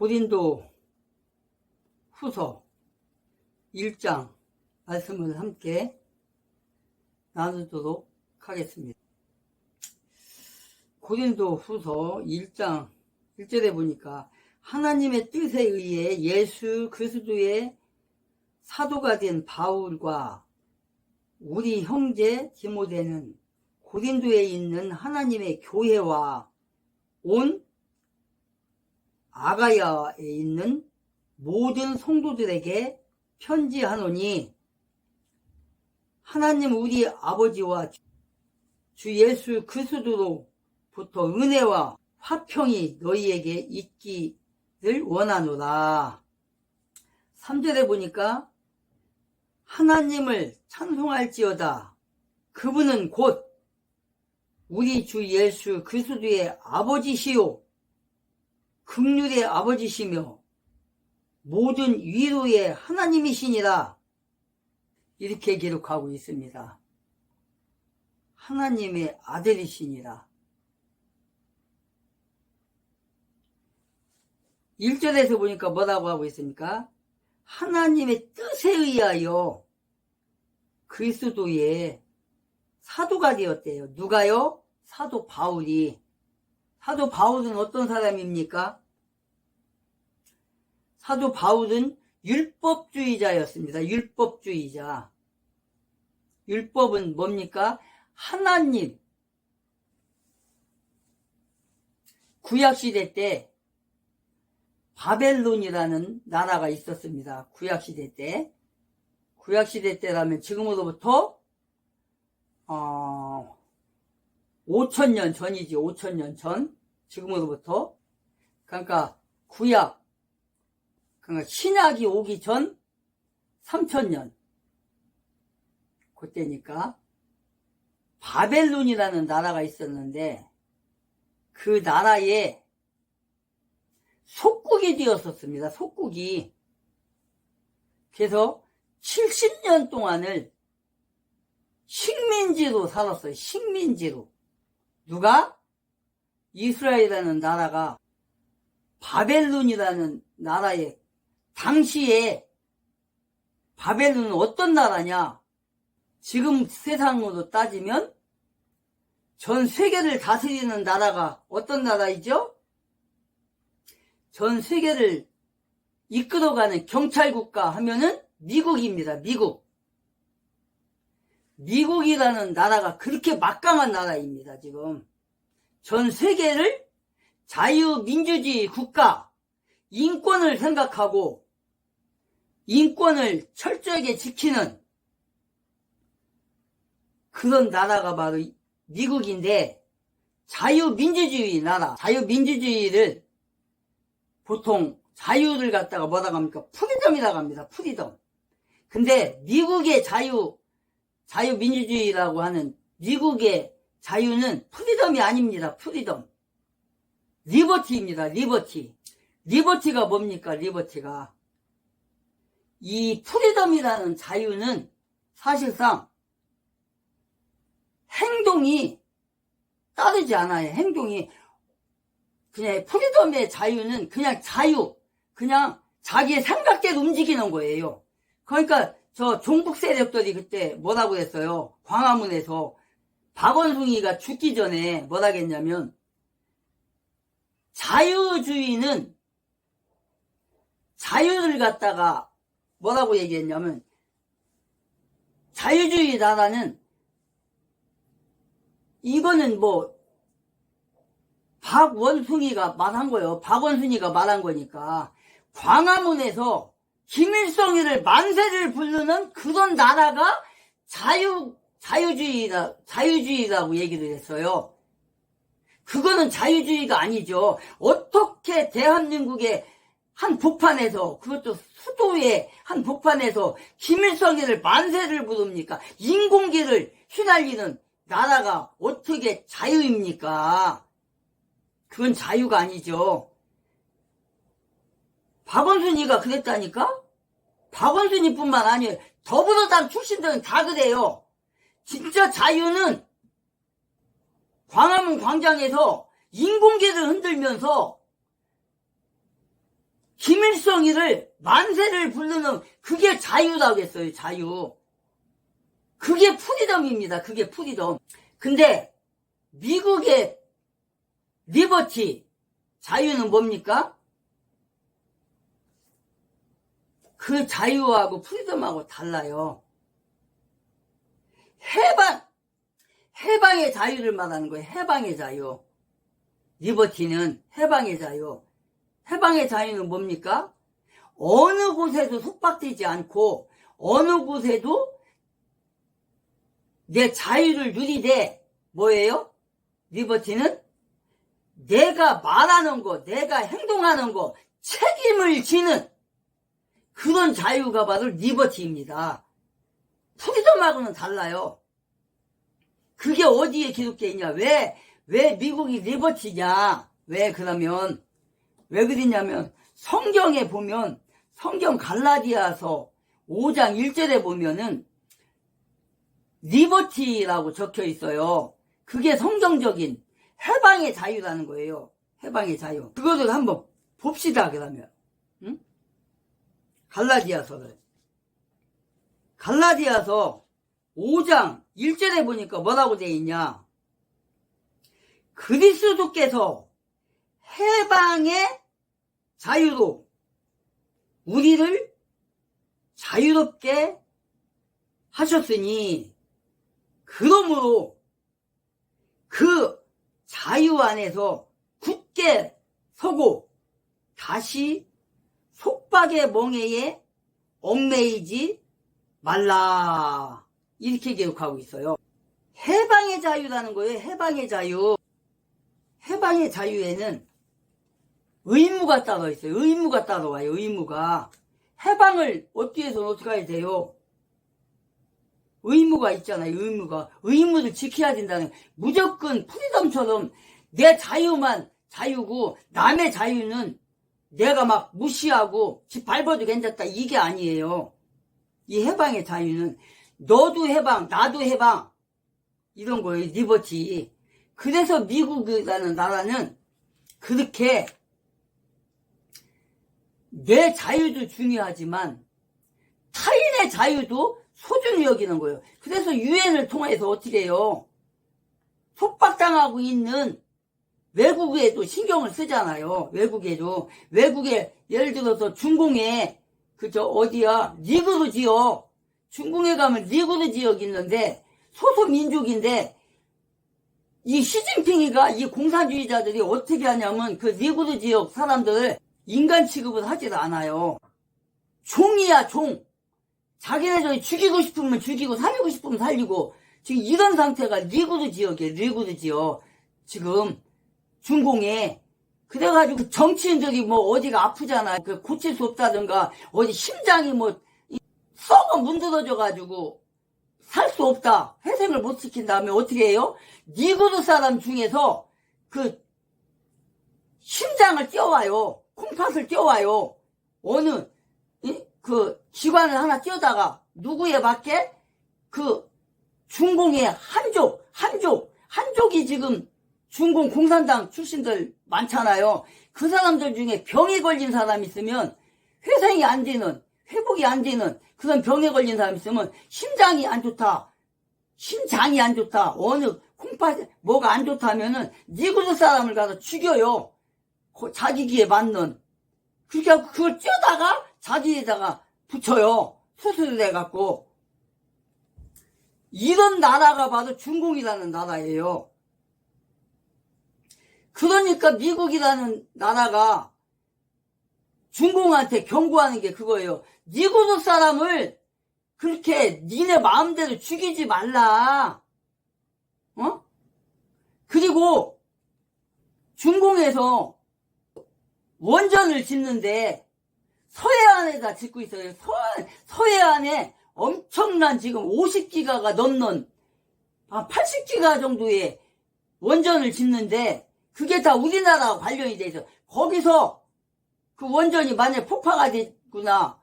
고린도 후서 1장 말씀을 함께 나누도록 하겠습니다. 고린도 후서 1장 1절에 보니까 하나님의 뜻에 의해 예수 그리스도의 사도가 된 바울과 우리 형제 디모데는 고린도에 있는 하나님의 교회와 온 아가야에 있는 모든 성도들에게 편지하노니 하나님 우리 아버지와 주 예수 그리스도로부터 은혜와 화평이 너희에게 있기를 원하노라. 3절에 보니까 하나님을 찬송할지어다. 그분은 곧 우리 주 예수 그리스도의 아버지시요 긍휼의 아버지시며 모든 위로의 하나님이시니라. 이렇게 기록하고 있습니다. 하나님의 아들이시니라. 1절에서 보니까 뭐라고 하고 있습니까? 하나님의 뜻에 의하여 그리스도의 사도가 되었대요. 누가요? 사도 바울이. 사도 바울은 어떤 사람입니까? 사도 바울은 율법주의자였습니다. 율법주의자. 율법은 뭡니까? 하나님. 구약시대 때 바벨론이라는 나라가 있었습니다. 구약시대 때. 구약시대 때라면 지금으로부터 5,000년 전이지. 5,000년 전. 지금으로부터. 그러니까 구약. 그러니까 신약이 오기 전 3,000년. 그때니까 바벨론이라는 나라가 있었는데 그 나라에 속국이 되었었습니다. 속국이. 그래서 70년 동안을 식민지로 살았어요. 식민지로. 누가? 이스라엘이라는 나라가 바벨론이라는 나라에 당시에 바벨론은 어떤 나라냐? 지금 세상으로 따지면 전 세계를 다스리는 나라가 어떤 나라이죠? 전 세계를 이끌어가는 경찰국가 하면은 미국입니다. 미국. 미국이라는 나라가 그렇게 막강한 나라입니다. 지금 전 세계를 자유민주주의 국가, 인권을 생각하고 인권을 철저하게 지키는 그런 나라가 바로 미국인데, 자유민주주의 나라, 자유민주주의를 보통 자유를 갖다가 뭐라고 합니까? 프리덤이라고 합니다. 프리덤. 근데 미국의 자유민주주의라고 하는 미국의 자유는 프리덤이 아닙니다. 프리덤. 리버티입니다. 리버티. 리버티가 뭡니까? 리버티가. 이 프리덤이라는 자유는 사실상 행동이 따르지 않아요. 행동이. 그냥 프리덤의 자유는 그냥 자유. 그냥 자기의 생각대로 움직이는 거예요. 그러니까 저 종북 세력들이 그때 뭐라고 했어요? 광화문에서 박원순이가 죽기 전에 뭐라고 했냐면 자유주의는 자유를 갖다가 뭐라고 얘기했냐면 자유주의 나라는 이거는 뭐 박원순이가 말한 거예요. 박원순이가 말한 거니까 광화문에서 김일성이를 만세를 부르는 그런 나라가 자유주의라고 얘기를 했어요. 그거는 자유주의가 아니죠. 어떻게 대한민국의 한 복판에서, 그것도 수도의 한 복판에서 김일성이를 만세를 부릅니까? 인공기를 휘날리는 나라가 어떻게 자유입니까? 그건 자유가 아니죠. 박원순이가 그랬다니까? 박원순이뿐만 아니에요. 더불어당 출신들은 다 그래요. 진짜 자유는 광화문 광장에서 인공기를 흔들면서 김일성이를 만세를 부르는 그게 자유라고 했어요. 자유. 그게 프리덤입니다. 그게 프리덤. 근데 미국의 리버티, 자유는 뭡니까? 그 자유하고 프리덤하고 달라요. 해방의 자유를 말하는 거예요. 해방의 자유. 리버티는 해방의 자유. 해방의 자유는 뭡니까? 어느 곳에도 속박되지 않고 어느 곳에도 내 자유를 누리되 뭐예요? 리버티는 내가 말하는 거, 내가 행동하는 거 책임을 지는 그런 자유가 바로 리버티입니다. 프리덤하고는 달라요. 그게 어디에 기록되어 있냐? 왜 미국이 리버티냐? 왜 그러면 왜 그러냐면 성경에 보면 성경 갈라디아서 5장 1절에 보면은 리버티라고 적혀 있어요. 그게 성경적인 해방의 자유라는 거예요. 해방의 자유. 그것을 한번 봅시다. 그러면 응? 갈라디아서 5장 1절에 보니까 뭐라고 되어 있냐? 그리스도께서 해방의 자유로 우리를 자유롭게 하셨으니 그러므로 그 자유 안에서 굳게 서고 다시 속박의 멍에에 얽매이지 말라. 이렇게 기록하고 있어요. 해방의 자유라는 거예요. 해방의 자유. 해방의 자유에는 의무가 따로 있어요. 의무가 따로 와요. 의무가. 해방을 어떻게 해서 어떻게 해야 돼요? 의무가 있잖아요. 의무가. 의무를 지켜야 된다는. 무조건 프리덤처럼 내 자유만 자유고 남의 자유는 내가 막 무시하고 집 밟아도 괜찮다. 이게 아니에요. 이 해방의 자유는 너도 해방, 나도 해방. 이런 거예요. 리버티. 그래서 미국이라는 나라는 그렇게 내 자유도 중요하지만 타인의 자유도 소중히 여기는 거예요. 그래서 유엔을 통해서 어떻게 해요? 속박당하고 있는 외국에도 신경을 쓰잖아요. 외국에 예를 들어서 중공에 어디야? 리그르 지역. 중공에 가면 리그르 지역이 있는데 소수민족인데 이 시진핑이가 이 공산주의자들이 어떻게 하냐면 그 리그르 지역 사람들을 인간 취급을 하지도 않아요. 종이야, 종. 자기네들이 죽이고 싶으면 죽이고 살리고 싶으면 살리고 지금 이런 상태가 리그르 지역이에요. 리그르 지역. 지금 중공에. 그래가지고 정치인들이 뭐 어디가 아프잖아요. 그 고칠 수 없다든가 어디 심장이 뭐 썩어 문드러져가지고 살 수 없다. 회생을 못 시킨 다음에 어떻게 해요? 리그르 사람 중에서 그 심장을 띄워와요. 콩팥을 띄워와요. 어느 그 기관을 하나 띄우다가 누구에 맞게? 그 중공의 한족이 지금 중공 공산당 출신들 많잖아요. 그 사람들 중에 병에 걸린 사람 있으면 회복이 안 되는 그런 병에 걸린 사람 있으면 심장이 안 좋다. 어느 콩팥 뭐가 안 좋다면은 리그르 사람을 가서 죽여요. 자기 귀에 맞는. 그렇게 하고 그걸 쪄다가 자기에다가 붙여요. 수술을 해갖고. 이런 나라가 바로 중공이라는 나라예요. 그러니까 미국이라는 나라가 중공한테 경고하는 게 그거예요. 리그르 사람을 그렇게 니네 마음대로 죽이지 말라. 그리고 중공에서 원전을 짓는데 서해안에다 짓고 있어요. 서해안에 엄청난 지금 50기가가 넘는 80기가 정도의 원전을 짓는데 그게 다 우리나라와 관련이 돼 있어. 거기서 그 원전이 만약에 폭파가 됐구나.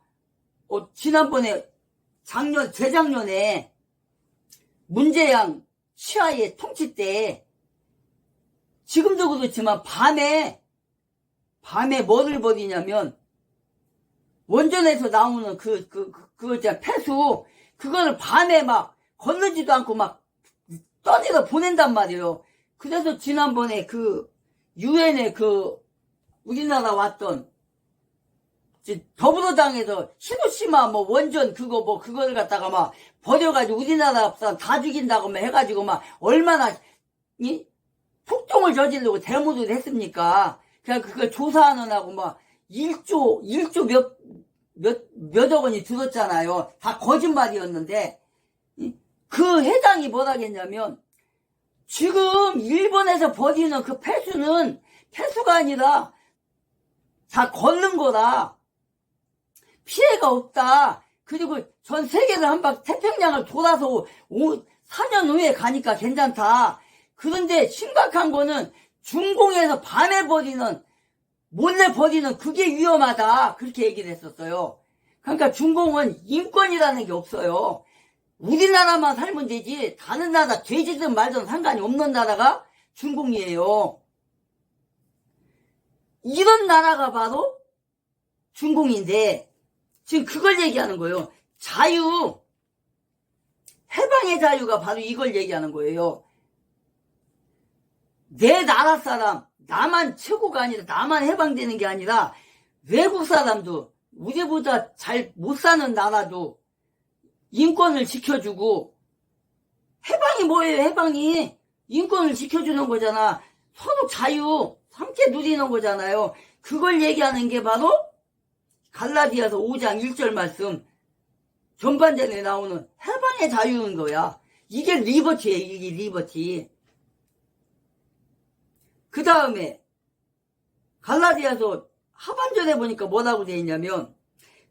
지난번에 재작년에 문재양 시아의 통치 때 지금도 그렇지만 밤에 뭐를 벌이냐면 원전에서 나오는 폐수, 그거를 밤에 막 건너지도 않고 막 떠내서 보낸단 말이에요. 그래서 지난번에 유엔에 우리나라 왔던 더불어당에서 히로시마 원전 그걸 갖다가 막 버려가지고 우리나라 사람 다 죽인다고 막 해가지고 막 얼마나 폭동을 저지르고 데모도 했습니까? 그냥 그걸 조사하느라고 막 1조 몇억 원이 들었잖아요. 다 거짓말이었는데, 그 회장이 뭐라겠냐면, 지금 일본에서 버리는 그 폐수는 폐수가 아니라 다 걷는 거다. 피해가 없다. 그리고 전 세계를 태평양을 돌아서 4년 후에 가니까 괜찮다. 그런데 심각한 거는 중공에서 밤에 몰래 버리는 그게 위험하다. 그렇게 얘기를 했었어요. 그러니까 중공은 인권이라는 게 없어요. 우리나라만 살면 되지 다른 나라 돼지든 말든 상관이 없는 나라가 중공이에요. 이런 나라가 바로 중공인데 지금 그걸 얘기하는 거예요. 자유, 해방의 자유가 바로 이걸 얘기하는 거예요. 내 나라 사람, 나만 최고가 아니라 나만 해방되는 게 아니라 외국 사람도 우리보다 잘 못 사는 나라도 인권을 지켜주고, 해방이 뭐예요? 해방이 인권을 지켜주는 거잖아. 서로 자유 함께 누리는 거잖아요. 그걸 얘기하는 게 바로 갈라디아서 5장 1절 말씀 전반전에 나오는 해방의 자유인 거야. 이게 리버티예요. 이게 리버티. 그 다음에 갈라디아서 하반절에 보니까 뭐라고 되어 있냐면,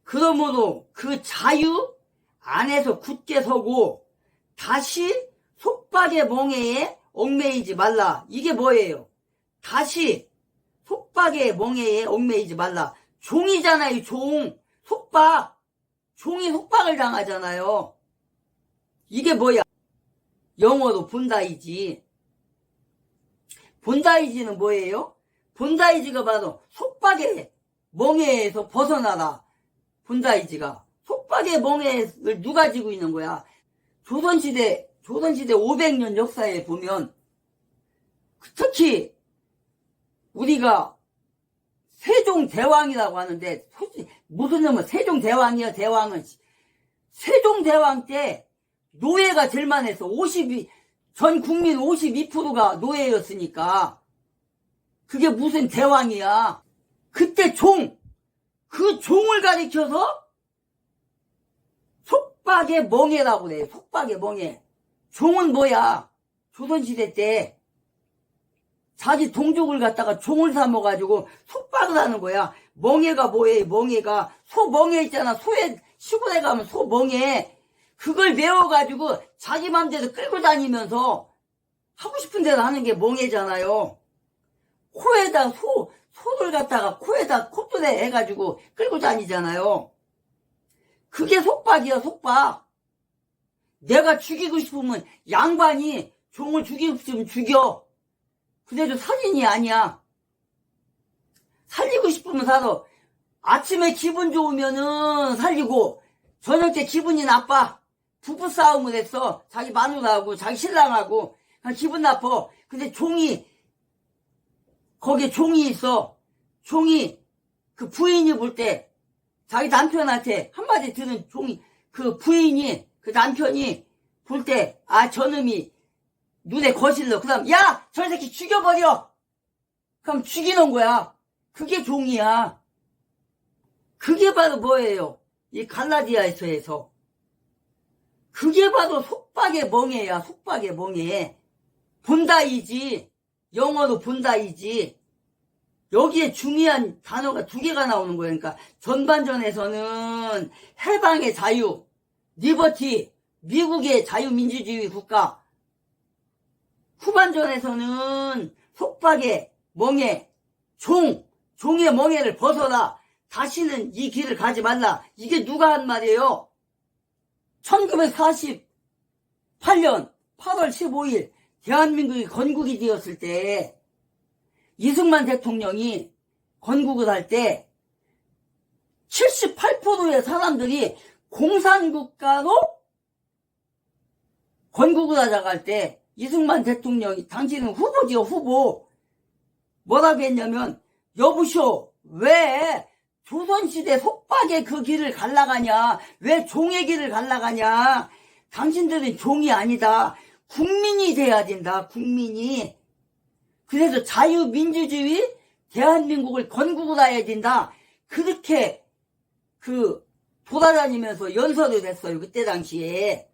그러므로 그 자유 안에서 굳게 서고 다시 속박의 멍에에 얽매이지 말라. 이게 뭐예요? 다시 속박의 멍에에 얽매이지 말라. 종이잖아요. 속박. 종이 속박을 당하잖아요. 이게 뭐야? 영어로 본다이지. 본다이지는 뭐예요? 본다이지가 바로 속박의 멍에에서 벗어나라. 본다이지가 속박의 멍에를 누가 지고 있는 거야? 조선시대 500년 역사에 보면 특히 우리가 세종대왕이라고 하는데, 무슨 놈은 세종대왕이야. 대왕은 세종대왕 때 노예가 제일 많았어. 전 국민 52%가 노예였으니까 그게 무슨 대왕이야. 그때 그 종을 가리켜서 속박의 멍에라고 그래. 속박의 멍에. 종은 뭐야? 조선시대 때 자기 동족을 갖다가 종을 삼아가지고 속박을 하는 거야. 멍에가 뭐예요? 멍에가 소멍에 있잖아. 시골에 가면 소멍에. 그걸 메워가지고 자기 맘대로 끌고 다니면서 하고 싶은 대로 하는 게 멍에잖아요. 코에다 소를 갖다가 코에다 콧대에 해가지고 끌고 다니잖아요. 그게 속박이야. 속박. 내가 죽이고 싶으면 양반이 종을 죽이고 싶으면 죽여. 그래도 살인이 아니야. 살리고 싶으면 살아. 아침에 기분 좋으면은 살리고 저녁 때 기분이 나빠. 부부싸움을 했어. 자기 마누라하고 자기 신랑하고 기분 나빠. 근데 거기에 종이 있어. 종이 그 부인이 볼 때 자기 남편한테 한마디 들은 그 부인이 그 남편이 볼 때 저놈이 눈에 거슬러. 그 다음 야! 저 새끼 죽여버려! 그럼 죽이는 거야. 그게 종이야. 그게 바로 뭐예요? 이 갈라디아서에서. 그게 바로 속박의 멍에야. 속박의 멍에. 본다이지. 영어로 본다이지. 여기에 중요한 단어가 2개가 나오는 거예요. 그러니까 전반전에서는 해방의 자유, 리버티, 미국의 자유민주주의 국가. 후반전에서는 속박의 멍에, 종의 멍에를 벗어라. 다시는 이 길을 가지 말라. 이게 누가 한 말이에요? 1948년 8월 15일 대한민국이 건국이 되었을 때 이승만 대통령이 건국을 할 때 78%의 사람들이 공산국가로 건국을 하자고 할 때 이승만 대통령이 당신은 후보지요, 후보. 뭐라고 했냐면, 여보시오, 왜 조선시대 속박의 그 길을 갈라가냐? 왜 종의 길을 갈라가냐? 당신들은 종이 아니다. 국민이 돼야 된다, 국민이. 그래서 자유민주주의 대한민국을 건국을 해야 된다. 그렇게 돌아다니면서 연설을 했어요, 그때 당시에.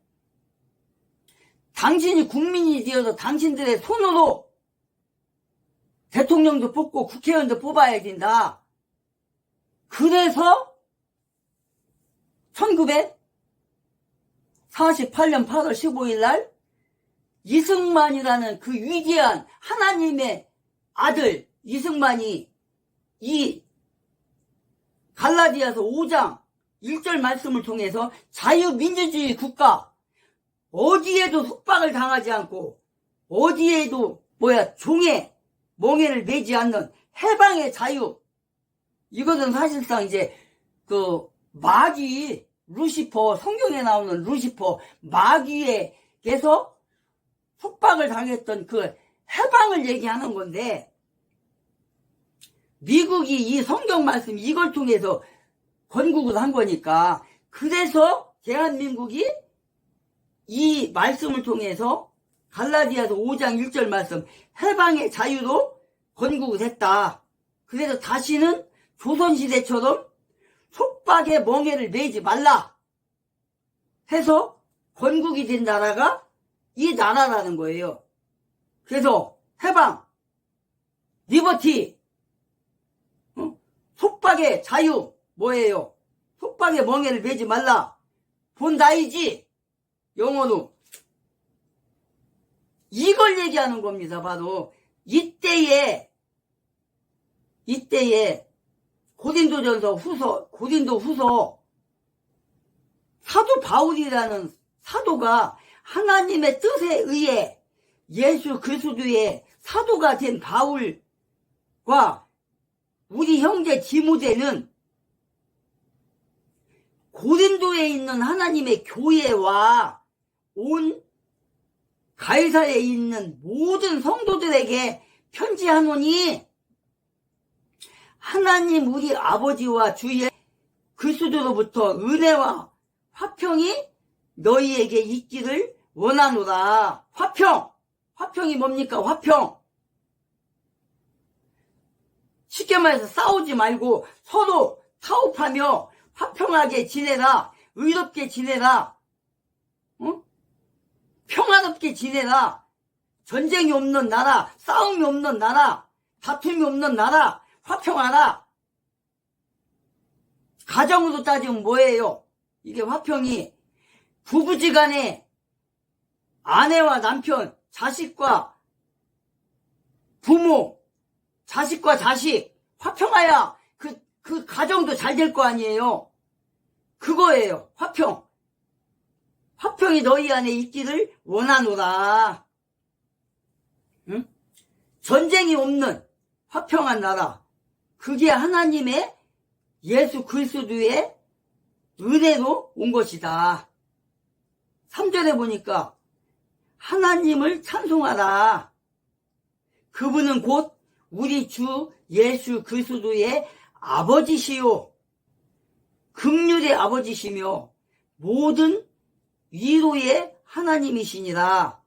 당신이 국민이 되어서 당신들의 손으로 대통령도 뽑고 국회의원도 뽑아야 된다. 그래서 1948년 8월 15일 날 이승만이라는 그 위대한 하나님의 아들 이승만이 이 갈라디아서 5장 1절 말씀을 통해서 자유민주주의 국가, 어디에도 속박을 당하지 않고 어디에도 종의 멍에를 매지 않는 해방의 자유, 이것은 사실상 이제 마귀 루시퍼, 성경에 나오는 루시퍼 마귀에게서 속박을 당했던 그 해방을 얘기하는 건데, 미국이 이 성경 말씀 이걸 통해서 건국을 한 거니까, 그래서 대한민국이 이 말씀을 통해서 갈라디아서 5장 1절 말씀 해방의 자유로 건국을 했다. 그래서 다시는 조선시대처럼 속박의 멍에를 매지 말라 해서 건국이 된 나라가 이 나라라는 거예요. 그래서 해방, 리버티, 속박의 자유 뭐예요? 속박의 멍에를 매지 말라. 본다이지, 영어로. 이걸 얘기하는 겁니다. 바로 이때에 고린도 후서 사도 바울이라는 사도가 하나님의 뜻에 의해 예수 그리스도의 사도가 된 바울과 우리 형제 디모데는 고린도에 있는 하나님의 교회와 온 가이사에 있는 모든 성도들에게 편지하노니, 하나님 우리 아버지와 주 예수 그리스도로부터 은혜와 화평이 너희에게 있기를 원하노라. 화평이 뭡니까? 화평. 쉽게 말해서 싸우지 말고 서로 타협하며 화평하게 지내라. 의롭게 지내라. 평화롭게 지내라. 전쟁이 없는 나라, 싸움이 없는 나라, 다툼이 없는 나라, 화평하라. 가정으로 따지면 뭐예요? 이게 화평이 부부지간에 아내와 남편, 자식과 부모, 자식과 자식 화평하야 그 가정도 잘 될 거 아니에요. 그거예요. 화평이 너희 안에 있기를 원하노라. 응? 전쟁이 없는 화평한 나라, 그게 하나님의 예수 그리스도의 은혜로 온 것이다. 3절에 보니까 하나님을 찬송하라. 그분은 곧 우리 주 예수 그리스도의 아버지시요 긍휼의 아버지시며 모든 위로의 하나님이시니라.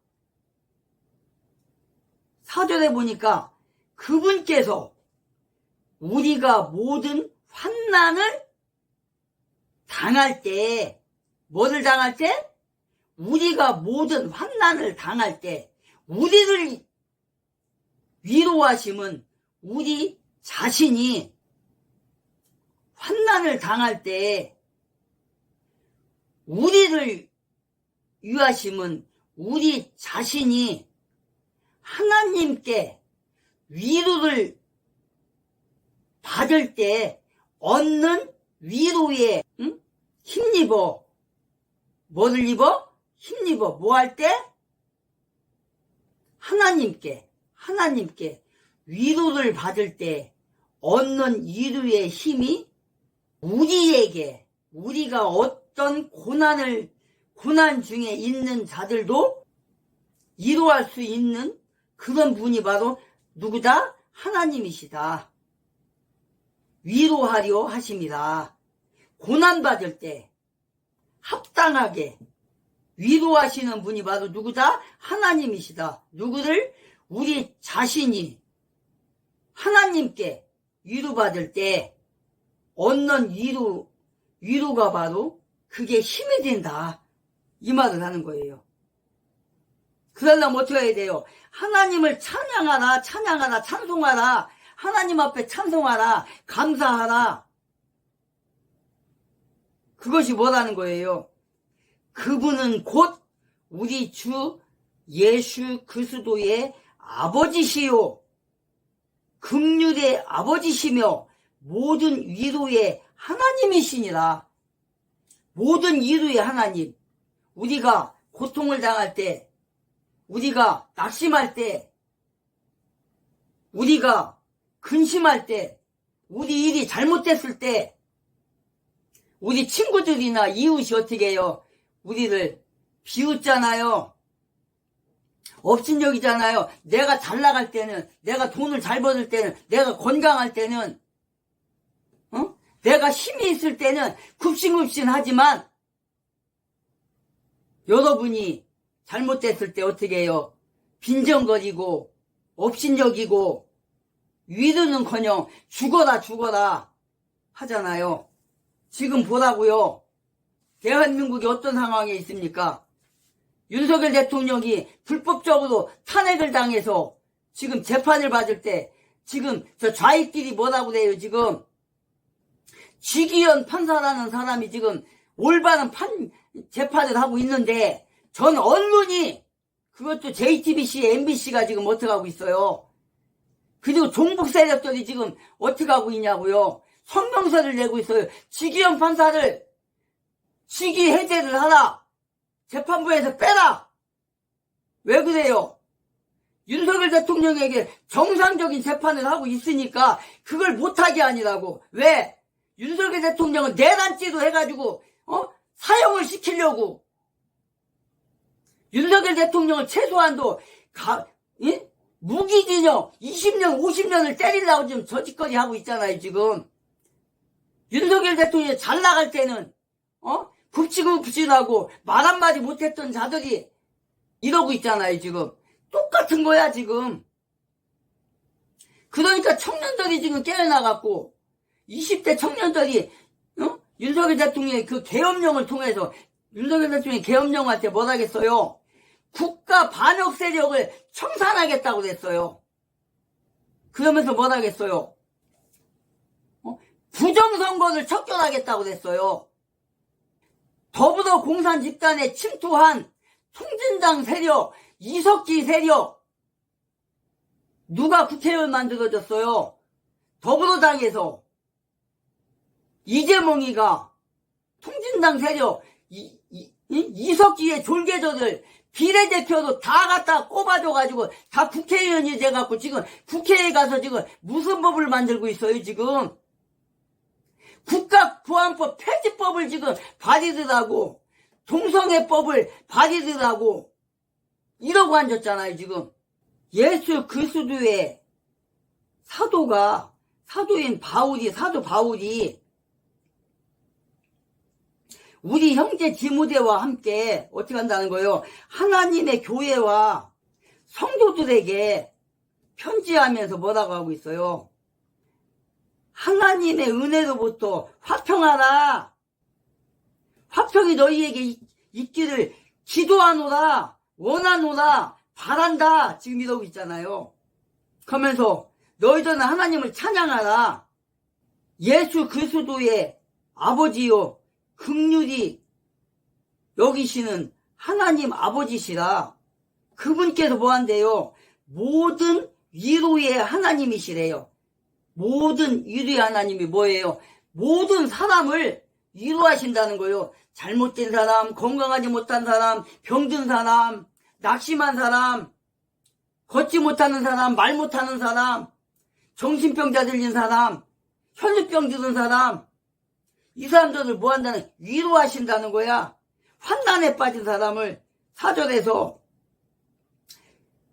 4절에 보니까 그분께서 우리가 모든 환난을 당할 때, 뭐를 당할 때? 우리가 모든 환난을 당할 때 우리를 위로하심은 우리 자신이 환난을 당할 때 우리를 위하심은 우리 자신이 하나님께 위로를 받을 때 얻는 위로에 힘입어. 뭐를 입어? 힘입어. 뭐 할 때? 하나님께 위로를 받을 때 얻는 위로의 힘이 우리가 어떤 고난 중에 있는 자들도 위로할 수 있는 그런 분이 바로 누구다? 하나님이시다. 위로하려 하심이라. 고난받을 때 합당하게 위로하시는 분이 바로 누구다? 하나님이시다. 누구를? 우리 자신이 하나님께 위로받을 때 얻는 위로가 바로 그게 힘이 된다. 이 말을 하는 거예요. 그러려면 어떻게 해야 돼요? 하나님을 찬양하라, 찬송하라. 하나님 앞에 찬송하라, 감사하라. 그것이 뭐라는 거예요? 그분은 곧 우리 주 예수 그리스도의 아버지시요 긍휼의 아버지시며 모든 위로의 하나님이시니라. 모든 위로의 하나님. 우리가 고통을 당할 때, 우리가 낙심할 때, 우리가 근심할 때, 우리 일이 잘못됐을 때, 우리 친구들이나 이웃이 어떻게 해요? 우리를 비웃잖아요. 업신여기잖아요. 내가 잘 나갈 때는, 내가 돈을 잘 벌을 때는, 내가 건강할 때는, 내가 힘이 있을 때는 굽신굽신하지만 여러분이 잘못됐을 때 어떻게 해요? 빈정거리고 업신여기고 위로는커녕 죽어라 하잖아요. 지금 보라고요. 대한민국이 어떤 상황에 있습니까? 윤석열 대통령이 불법적으로 탄핵을 당해서 지금 재판을 받을 때 지금 저 좌익들이 뭐라고 그래요? 지금 지기현 판사라는 사람이 지금 올바른 재판을 하고 있는데 전 언론이 그것도 JTBC, MBC가 지금 어떻게 하고 있어요? 그리고 종북 세력들이 지금 어떻게 하고 있냐고요? 성명서를 내고 있어요. 지기현 판사를 직위 해제를 하라. 재판부에서 빼라. 왜 그래요? 윤석열 대통령에게 정상적인 재판을 하고 있으니까 그걸 못하게 아니라고. 왜? 윤석열 대통령은 내란죄도 해가지고 사형을 시키려고. 윤석열 대통령을 최소한도 무기징역 20년 50년을 때리려고 지금 저짓거리 하고 있잖아요. 지금 윤석열 대통령이 잘 나갈 때는 굽신굽신하고 말 한마디 못했던 자들이 이러고 있잖아요. 지금 똑같은 거야 지금. 그러니까 청년들이 지금 깨어나갖고 20대 청년들이 윤석열 대통령의 그 계엄령을 통해서 윤석열 대통령이 계엄령한테 뭘 하겠어요? 국가 반역 세력을 청산하겠다고 그랬어요. 그러면서 뭘 하겠어요? 부정선거를 척결하겠다고 그랬어요. 더불어공산 집단에 침투한 통진당 세력, 이석기 세력 누가 국회의원 만들어졌어요? 더불어당에서 이재명이가 통진당 세력 이석기의 졸개저들 비례대표도 다 갖다 꼽아줘가지고 다 국회의원이 돼갖고 지금 국회에 가서 지금 무슨 법을 만들고 있어요 지금. 국가보안법 폐지법을 지금 발의들하고 동성애법을 발의들하고 이러고 앉았잖아요 지금. 예수 그리스도의 사도인 사도 바울이 우리 형제 디모데와 함께 어떻게 한다는 거예요? 하나님의 교회와 성도들에게 편지하면서 뭐라고 하고 있어요? 하나님의 은혜로부터 화평하라. 화평이 너희에게 있기를 기도하노라, 원하노라, 바란다. 지금 이러고 있잖아요. 그러면서 너희들은 하나님을 찬양하라. 예수 그리스도의 아버지요 긍휼히 여기시는 하나님 아버지시라. 그분께서 뭐한대요? 모든 위로의 하나님이시래요. 모든 위로의 하나님이 뭐예요? 모든 사람을 위로하신다는 거예요. 잘못된 사람, 건강하지 못한 사람, 병든 사람, 낙심한 사람, 걷지 못하는 사람, 말 못하는 사람, 정신병자 들린 사람, 혈류병 들은 사람, 이 사람들을 뭐 한다는, 위로하신다는 거야. 환난에 빠진 사람을 4절에서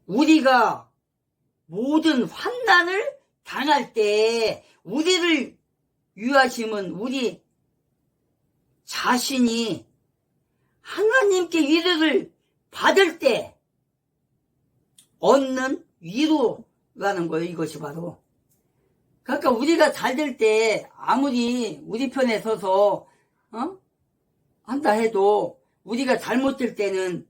우리가 모든 환난을 당할 때 우리를 위하심은 우리 자신이 하나님께 위로를 받을 때 얻는 위로라는 거예요. 이것이 바로. 그러니까 우리가 잘 될 때 아무리 우리 편에 서서 한다 해도 우리가 잘못될 때는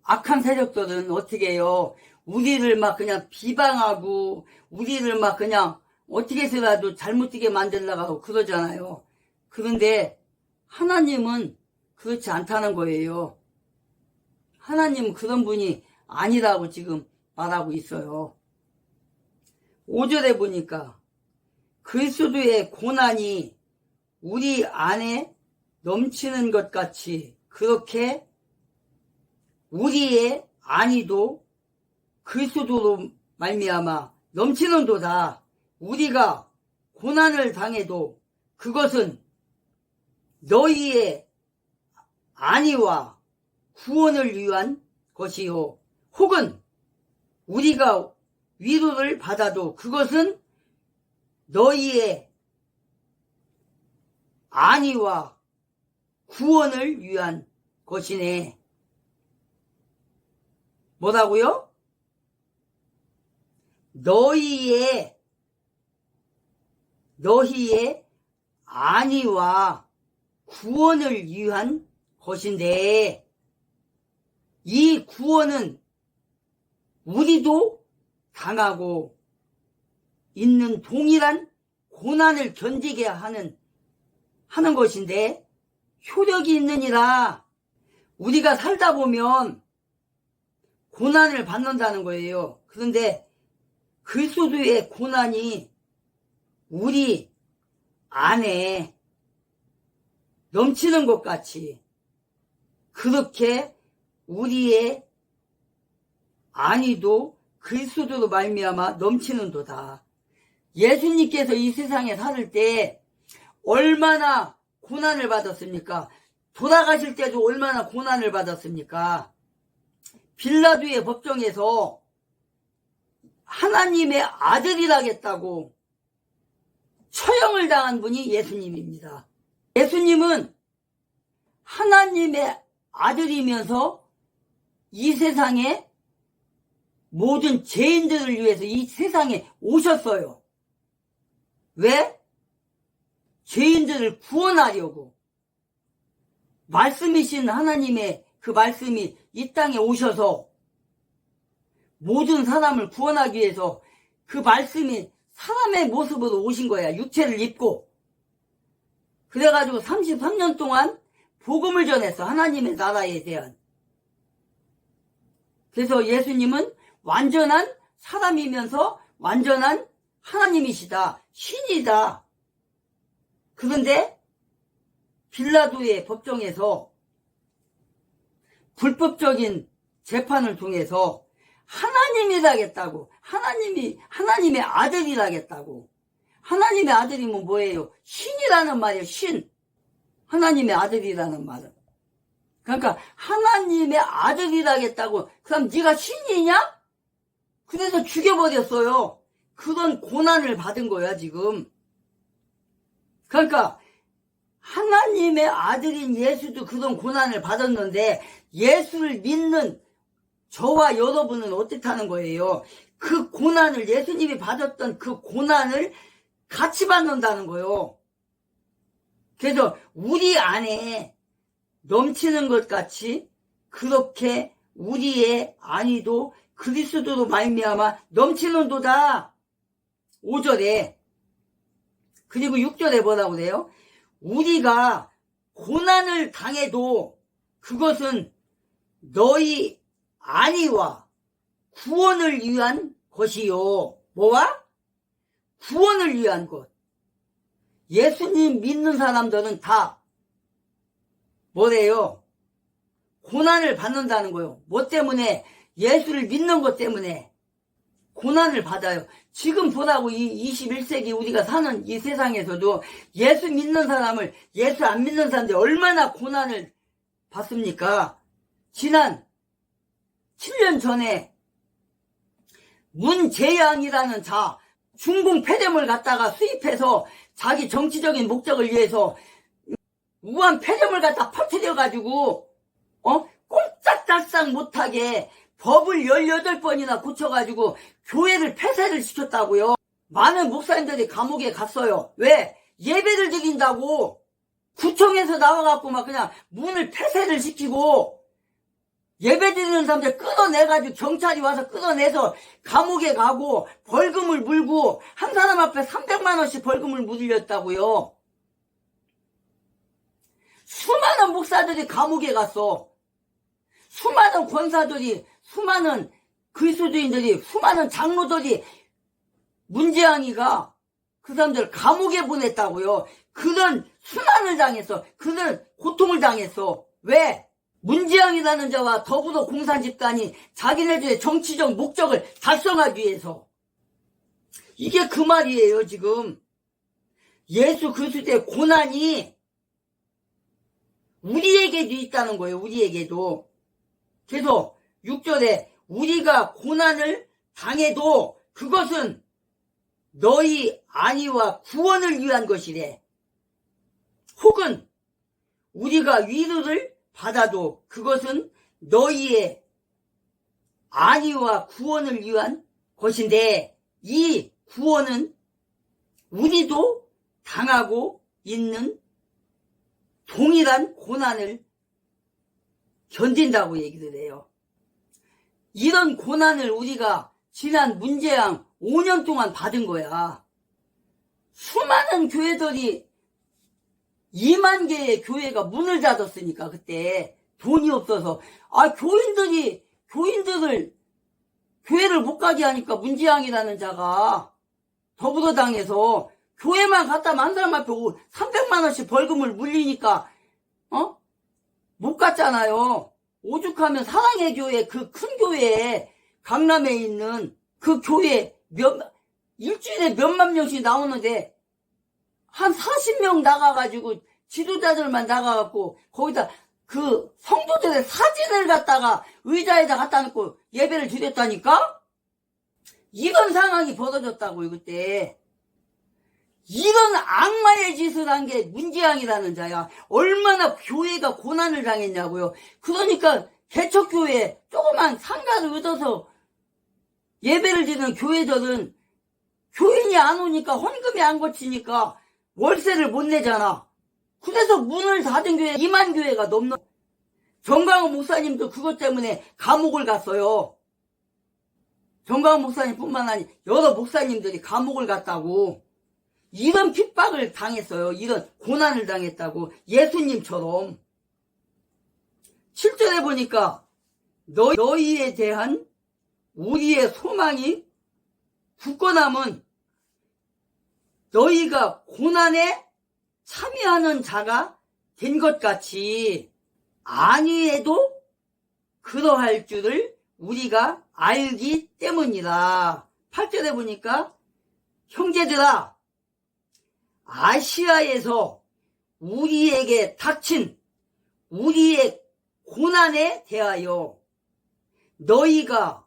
악한 세력들은 어떻게 해요? 우리를 막 그냥 비방하고 우리를 막 그냥 어떻게 해서라도 잘못되게 만들려고 그러잖아요. 그런데 하나님은 그렇지 않다는 거예요. 하나님은 그런 분이 아니라고 지금 말하고 있어요. 5절에 보니까 그리스도의 고난이 우리 안에 넘치는 것 같이 그렇게 우리의 안위도 그리스도로 말미암아 넘치는도다. 우리가 고난을 당해도 그것은 너희의 안위와 구원을 위한 것이요. 혹은 우리가 위로를 받아도 그것은 너희의 안위와 구원을 위한 것이네. 뭐라고요? 너희의 안위와 구원을 위한 것인데 이 구원은 우리도 당하고 있는 동일한 고난을 견디게 하는 것인데 효력이 있느니라. 우리가 살다 보면 고난을 받는다는 거예요. 그런데 그리스도의 고난이 우리 안에 넘치는 것 같이 그렇게 우리의 안위도 그리스도로 말미암아 넘치는도다. 예수님께서 이 세상에 살을 때 얼마나 고난을 받았습니까? 돌아가실 때도 얼마나 고난을 받았습니까? 빌라도의 법정에서 하나님의 아들이라겠다고 처형을 당한 분이 예수님입니다. 예수님은 하나님의 아들이면서 이 세상에 모든 죄인들을 위해서 이 세상에 오셨어요. 왜? 죄인들을 구원하려고. 말씀이신 하나님의 그 말씀이 이 땅에 오셔서 모든 사람을 구원하기 위해서 그 말씀이 사람의 모습으로 오신 거야. 육체를 입고. 그래가지고 33년 동안 복음을 전했어. 하나님의 나라에 대한. 그래서 예수님은 완전한 사람이면서 완전한 하나님이시다. 신이다. 그런데 빌라도의 법정에서 불법적인 재판을 통해서 하나님이라겠다고, 하나님의 아들이라겠다고. 하나님의 아들이면 뭐예요? 신이라는 말이에요. 신. 하나님의 아들이라는 말은. 그러니까 하나님의 아들이라겠다고. 그럼 네가 신이냐? 그래서 죽여버렸어요. 그런 고난을 받은 거야 지금. 그러니까 하나님의 아들인 예수도 그런 고난을 받았는데 예수를 믿는 저와 여러분은 어떻다는 거예요? 그 고난을, 예수님이 받았던 그 고난을 같이 받는다는 거예요. 그래서 우리 안에 넘치는 것 같이 그렇게 우리의 안위도 그리스도로 말미암아 넘치는도다. 5절에. 그리고 6절에 뭐라고 그래요? 우리가 고난을 당해도 그것은 너희 안위와 구원을 위한 것이요. 뭐와? 구원을 위한 것. 예수님 믿는 사람들은 다 뭐래요? 고난을 받는다는 거예요. 뭐 때문에? 예수를 믿는 것 때문에. 고난을 받아요. 지금 보라고 이 21세기 우리가 사는 이 세상에서도 예수 믿는 사람을 예수 안 믿는 사람들이 얼마나 고난을 받습니까? 지난 7년 전에 문재양이라는 중공 폐렴을 갖다가 수입해서 자기 정치적인 목적을 위해서 우한 폐렴을 갖다 퍼뜨려가지고 꼼짝달싹 못하게 법을 18번이나 고쳐가지고 교회를 폐쇄를 시켰다고요. 많은 목사님들이 감옥에 갔어요. 왜? 예배를 드린다고 구청에서 나와갖고 막 그냥 문을 폐쇄를 시키고 예배 드리는 사람들 끌어내가지고 경찰이 와서 끌어내서 감옥에 가고 벌금을 물고 한 사람 앞에 300만 원씩 벌금을 물렸다고요. 수많은 목사들이 감옥에 갔어. 수많은 권사들이, 수많은 그리스도인들이, 수많은 장로들이 문재양이가 그 사람들 감옥에 보냈다고요. 그런 순환을 당했어. 그런 고통을 당했어. 왜? 문재양이라는 자와 더불어 공산 집단이 자기네들의 정치적 목적을 달성하기 위해서. 이게 그 말이에요. 지금 예수 그리스도의 고난이 우리에게도 있다는 거예요. 우리에게도. 그래서 6절에 우리가 고난을 당해도 그것은 너희 안위와 구원을 위한 것이래. 혹은 우리가 위로를 받아도 그것은 너희의 안위와 구원을 위한 것인데 이 구원은 우리도 당하고 있는 동일한 고난을 견딘다고 얘기를 해요. 이런 고난을 우리가 지난 문재양 5년 동안 받은 거야. 수많은 교회들이 2만 개의 교회가 문을 닫았으니까 그때 돈이 없어서 교인들을 교회를 못 가게 하니까 문재양이라는 자가 더불어당해서 교회만 갔다 한 사람 앞에 300만 원씩 벌금을 물리니까 못 갔잖아요. 오죽하면 사랑의 교회 그 큰 교회에 강남에 있는 그 교회 일주일에 몇만 명씩 나오는데 한 40명 나가가지고 지도자들만 나가갖고 거기다 그 성도들의 사진을 갖다가 의자에다 갖다 놓고 예배를 드렸다니까? 이런 상황이 벌어졌다고요. 그때 이런 악마의 짓을 한 게 문재양이라는 자야. 얼마나 교회가 고난을 당했냐고요. 그러니까 개척교회 조그만 상가를 얻어서 예배를 드리는 교회들은 교인이 안 오니까 헌금이 안 거치니까 월세를 못 내잖아. 그래서 문을 닫은 교회 2만 교회가 넘는. 정광훈 목사님도 그것 때문에 감옥을 갔어요. 정광훈 목사님뿐만 아니라 여러 목사님들이 감옥을 갔다고. 이런 핍박을 당했어요. 이런 고난을 당했다고. 예수님처럼. 7절에 보니까 너희에 대한 우리의 소망이 굳건함은 너희가 고난에 참여하는 자가 된 것 같이 아니해도 그러할 줄을 우리가 알기 때문이라. 8절에 보니까 형제들아 아시아에서 우리에게 닥친 우리의 고난에 대하여 너희가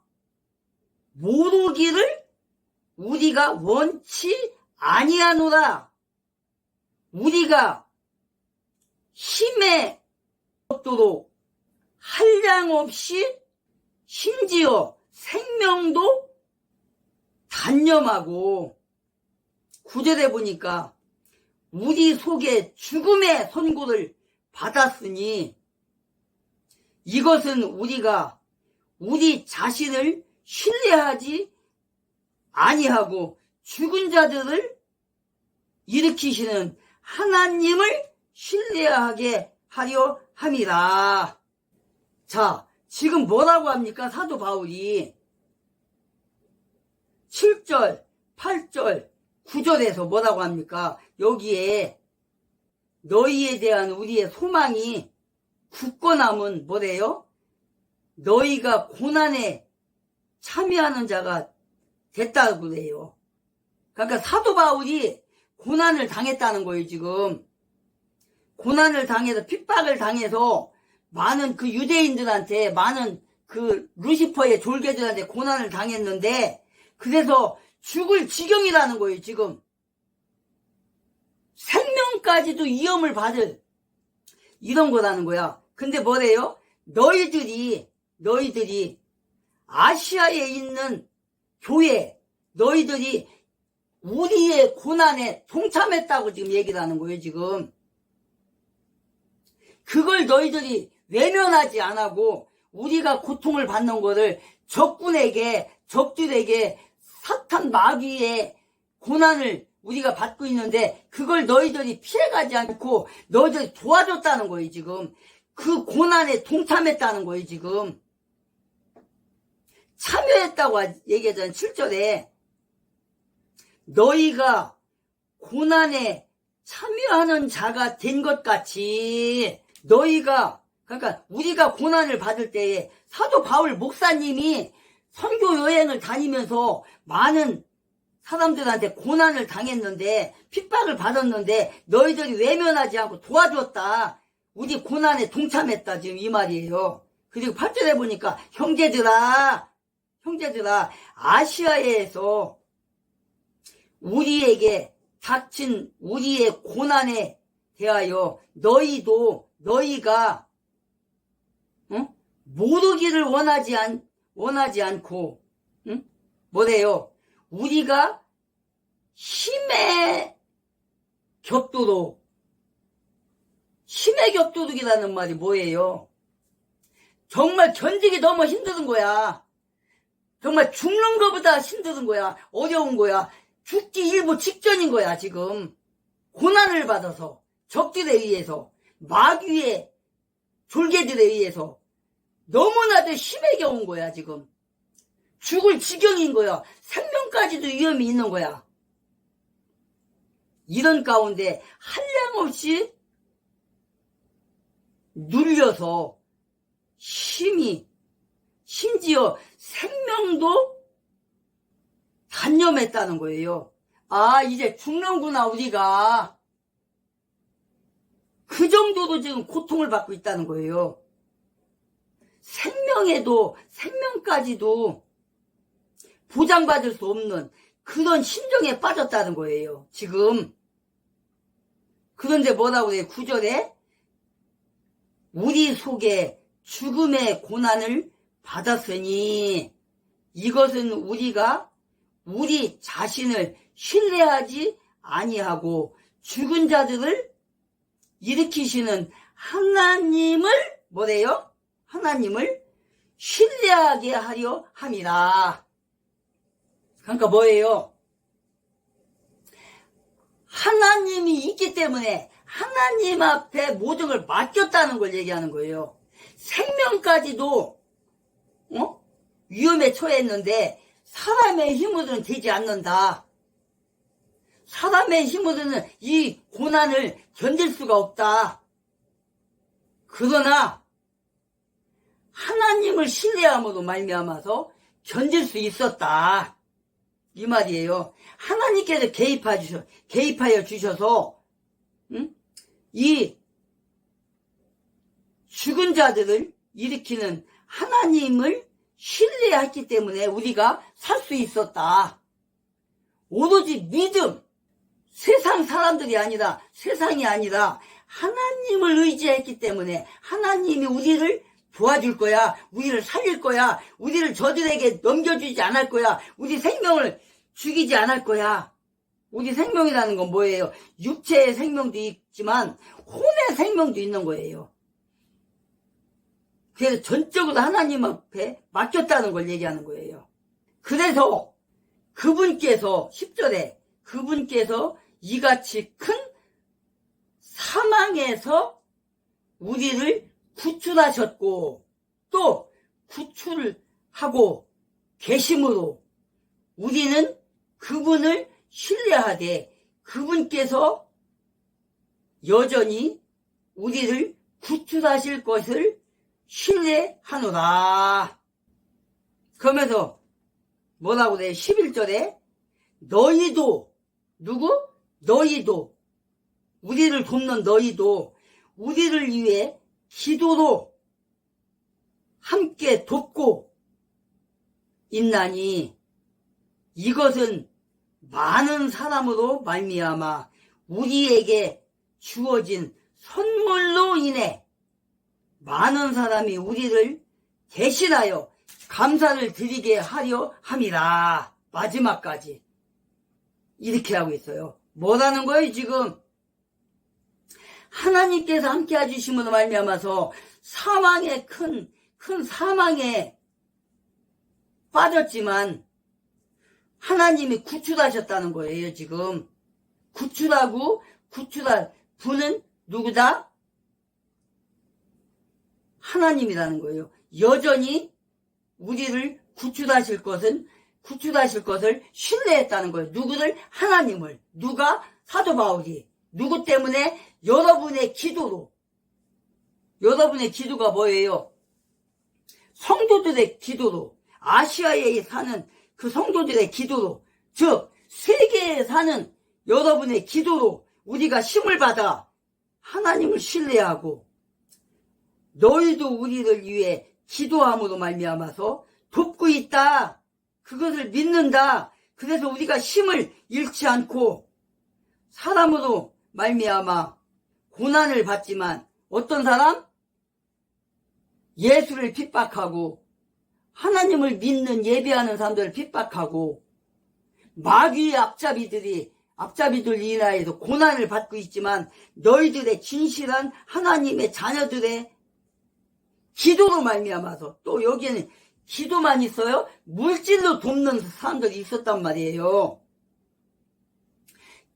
모르기를 우리가 원치 아니하노라. 우리가 힘에 없도록 한량없이 심지어 생명도 단념하고. 9절에 보니까 우리 속에 죽음의 선고를 받았으니 이것은 우리가 우리 자신을 신뢰하지 아니하고 죽은 자들을 일으키시는 하나님을 신뢰하게 하려 함이라. 자, 지금 뭐라고 합니까? 사도 바울이 7절, 8절, 9절에서 뭐라고 합니까? 여기에 너희에 대한 우리의 소망이 굳건함은 뭐래요? 너희가 고난에 참여하는 자가 됐다고 그래요. 그러니까 사도 바울이 고난을 당했다는 거예요, 지금. 고난을 당해서, 핍박을 당해서 많은 그 유대인들한테, 많은 그 루시퍼의 졸개들한테 고난을 당했는데, 그래서 죽을 지경이라는 거예요, 지금. 생명까지도 위험을 받을 이런 거라는 거야. 근데 뭐래요? 너희들이 아시아에 있는 교회, 너희들이 우리의 고난에 동참했다고 지금 얘기를 하는 거예요, 지금. 그걸 너희들이 외면하지 않고 우리가 고통을 받는 거를 적들에게 사탄 마귀의 고난을 우리가 받고 있는데 그걸 너희들이 피해가지 않고 너희들이 도와줬다는 거예요, 지금. 그 고난에 동참했다는 거예요, 지금. 참여했다고 얘기하잖아요, 7절에. 너희가 고난에 참여하는 자가 된 것 같이 너희가, 그러니까 우리가 고난을 받을 때에 사도 바울 목사님이 선교 여행을 다니면서 많은 사람들한테 고난을 당했는데 핍박을 받았는데 너희들이 외면하지 않고 도와줬다. 우리 고난에 동참했다, 지금 이 말이에요. 그리고 8절에 보니까 형제들아 아시아에서 우리에게 닥친 우리의 고난에 대하여 너희가 모르기를 원하지 않고 뭐래요? 우리가 힘의 격도룩이라는 말이 뭐예요? 정말 견디기 너무 힘든 거야. 정말 죽는 것보다 힘든 거야. 어려운 거야. 죽기 일부 직전인 거야, 지금. 고난을 받아서, 적들에 의해서, 마귀의 졸개들에 의해서 너무나도 심하게 온 거야, 지금. 죽을 지경인 거야. 생명까지도 위험이 있는 거야. 이런 가운데 한량없이 눌려서 심지어 생명도 단념했다는 거예요. 아, 이제 죽는구나, 우리가. 그 정도로 지금 고통을 받고 있다는 거예요. 생명까지도 보장받을 수 없는 그런 심정에 빠졌다는 거예요, 지금. 그런데 뭐라고 해요? 9절에 우리 속에 죽음의 고난을 받았으니 이것은 우리가 우리 자신을 신뢰하지 아니하고 죽은 자들을 일으키시는 하나님을 뭐래요? 하나님을 신뢰하게 하려 함이라. 그러니까 뭐예요? 하나님이 있기 때문에 하나님 앞에 모든 걸 맡겼다는 걸 얘기하는 거예요. 생명까지도 위험에 처했는데 사람의 힘으로는 되지 않는다. 사람의 힘으로는 이 고난을 견딜 수가 없다. 그러나 하나님을 신뢰함으로 말미암아서 견딜 수 있었다. 이 말이에요. 하나님께서 개입하여 주셔서 이 죽은 자들을 일으키는 하나님을 신뢰했기 때문에 우리가 살 수 있었다. 오로지 믿음, 세상이 아니라 하나님을 의지했기 때문에 하나님이 우리를 도와줄 거야, 우리를 살릴 거야, 우리를 저들에게 넘겨주지 않을 거야, 우리 생명을 죽이지 않을 거야. 우리 생명이라는 건 뭐예요? 육체의 생명도 있지만 혼의 생명도 있는 거예요. 그래서 전적으로 하나님 앞에 맡겼다는 걸 얘기하는 거예요. 그래서 그분께서 10절에 그분께서 이같이 큰 사망에서 우리를 구출하셨고 또 구출을 하고 계심으로 우리는 그분을 신뢰하되 그분께서 여전히 우리를 구출하실 것을 신뢰하노라. 그러면서 뭐라고 그래? 11절에 너희도 누구? 너희도 우리를 돕는 너희도 우리를 위해 기도로 함께 돕고 있나니 이것은 많은 사람으로 말미암아 우리에게 주어진 선물로 인해 많은 사람이 우리를 대신하여 감사를 드리게 하려 함이라. 마지막까지 이렇게 하고 있어요. 뭐라는 거예요 지금? 하나님께서 함께 해주심으로 말미암아서 사망의 큰 사망에 빠졌지만 하나님이 구출하셨다는 거예요 지금. 구출할 분은 누구다? 하나님이라는 거예요. 여전히 우리를 구출하실 것을 신뢰했다는 거예요. 누구를? 하나님을. 누가? 사도 바울이. 누구 때문에? 여러분의 기도로. 여러분의 기도가 뭐예요? 성도들의 기도로. 아시아에 사는 그 성도들의 기도로. 즉 세계에 사는 여러분의 기도로 우리가 힘을 받아 하나님을 신뢰하고 너희도 우리를 위해 기도함으로 말미암아서 돕고 있다. 그것을 믿는다. 그래서 우리가 힘을 잃지 않고 사람으로 말미암아 고난을 받지만 어떤 사람? 예수를 핍박하고 하나님을 믿는 예배하는 사람들을 핍박하고 마귀의 앞잡이들 인하여서 고난을 받고 있지만 너희들의 진실한 하나님의 자녀들의 기도로 말미암아서 또 여기에는 기도만 있어요? 물질로 돕는 사람들이 있었단 말이에요.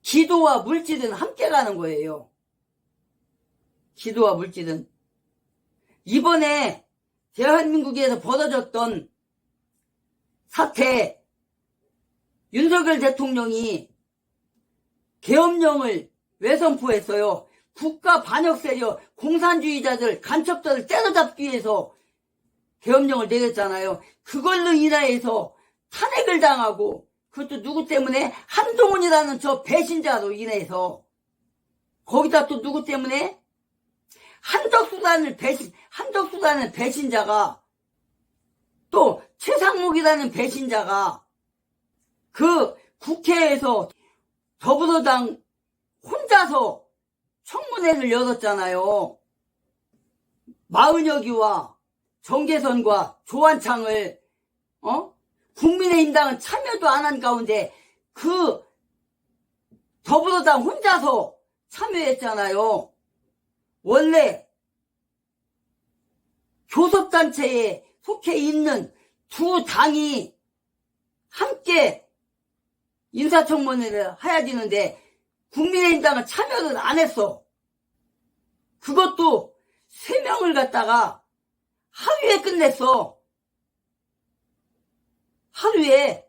기도와 물질은 함께 가는 거예요. 기도와 물질은. 이번에 대한민국에서 벌어졌던 사태, 윤석열 대통령이 계엄령을 왜 선포했어요? 국가 반역 세력, 공산주의자들, 간첩들을 때려잡기 위해서 계엄령을 내렸잖아요. 그걸로 인하여서 탄핵을 당하고 그것도 누구 때문에? 한동훈이라는 저 배신자로 인해서. 거기다 또 누구 때문에? 한덕수라는 배신자가 또 최상목이라는 배신자가 그 국회에서 더불어당 혼자서 청문회를 열었잖아요. 마은혁이와 정계선과 조한창을 국민의힘당은 참여도 안 한 가운데 그 더불어당 혼자서 참여했잖아요. 원래 교섭단체에 속해 있는 두 당이 함께 인사청문회를 해야 되는데 국민의힘당은 참여를 안 했어. 그것도 3명을 갖다가 하루에 끝냈어. 하루에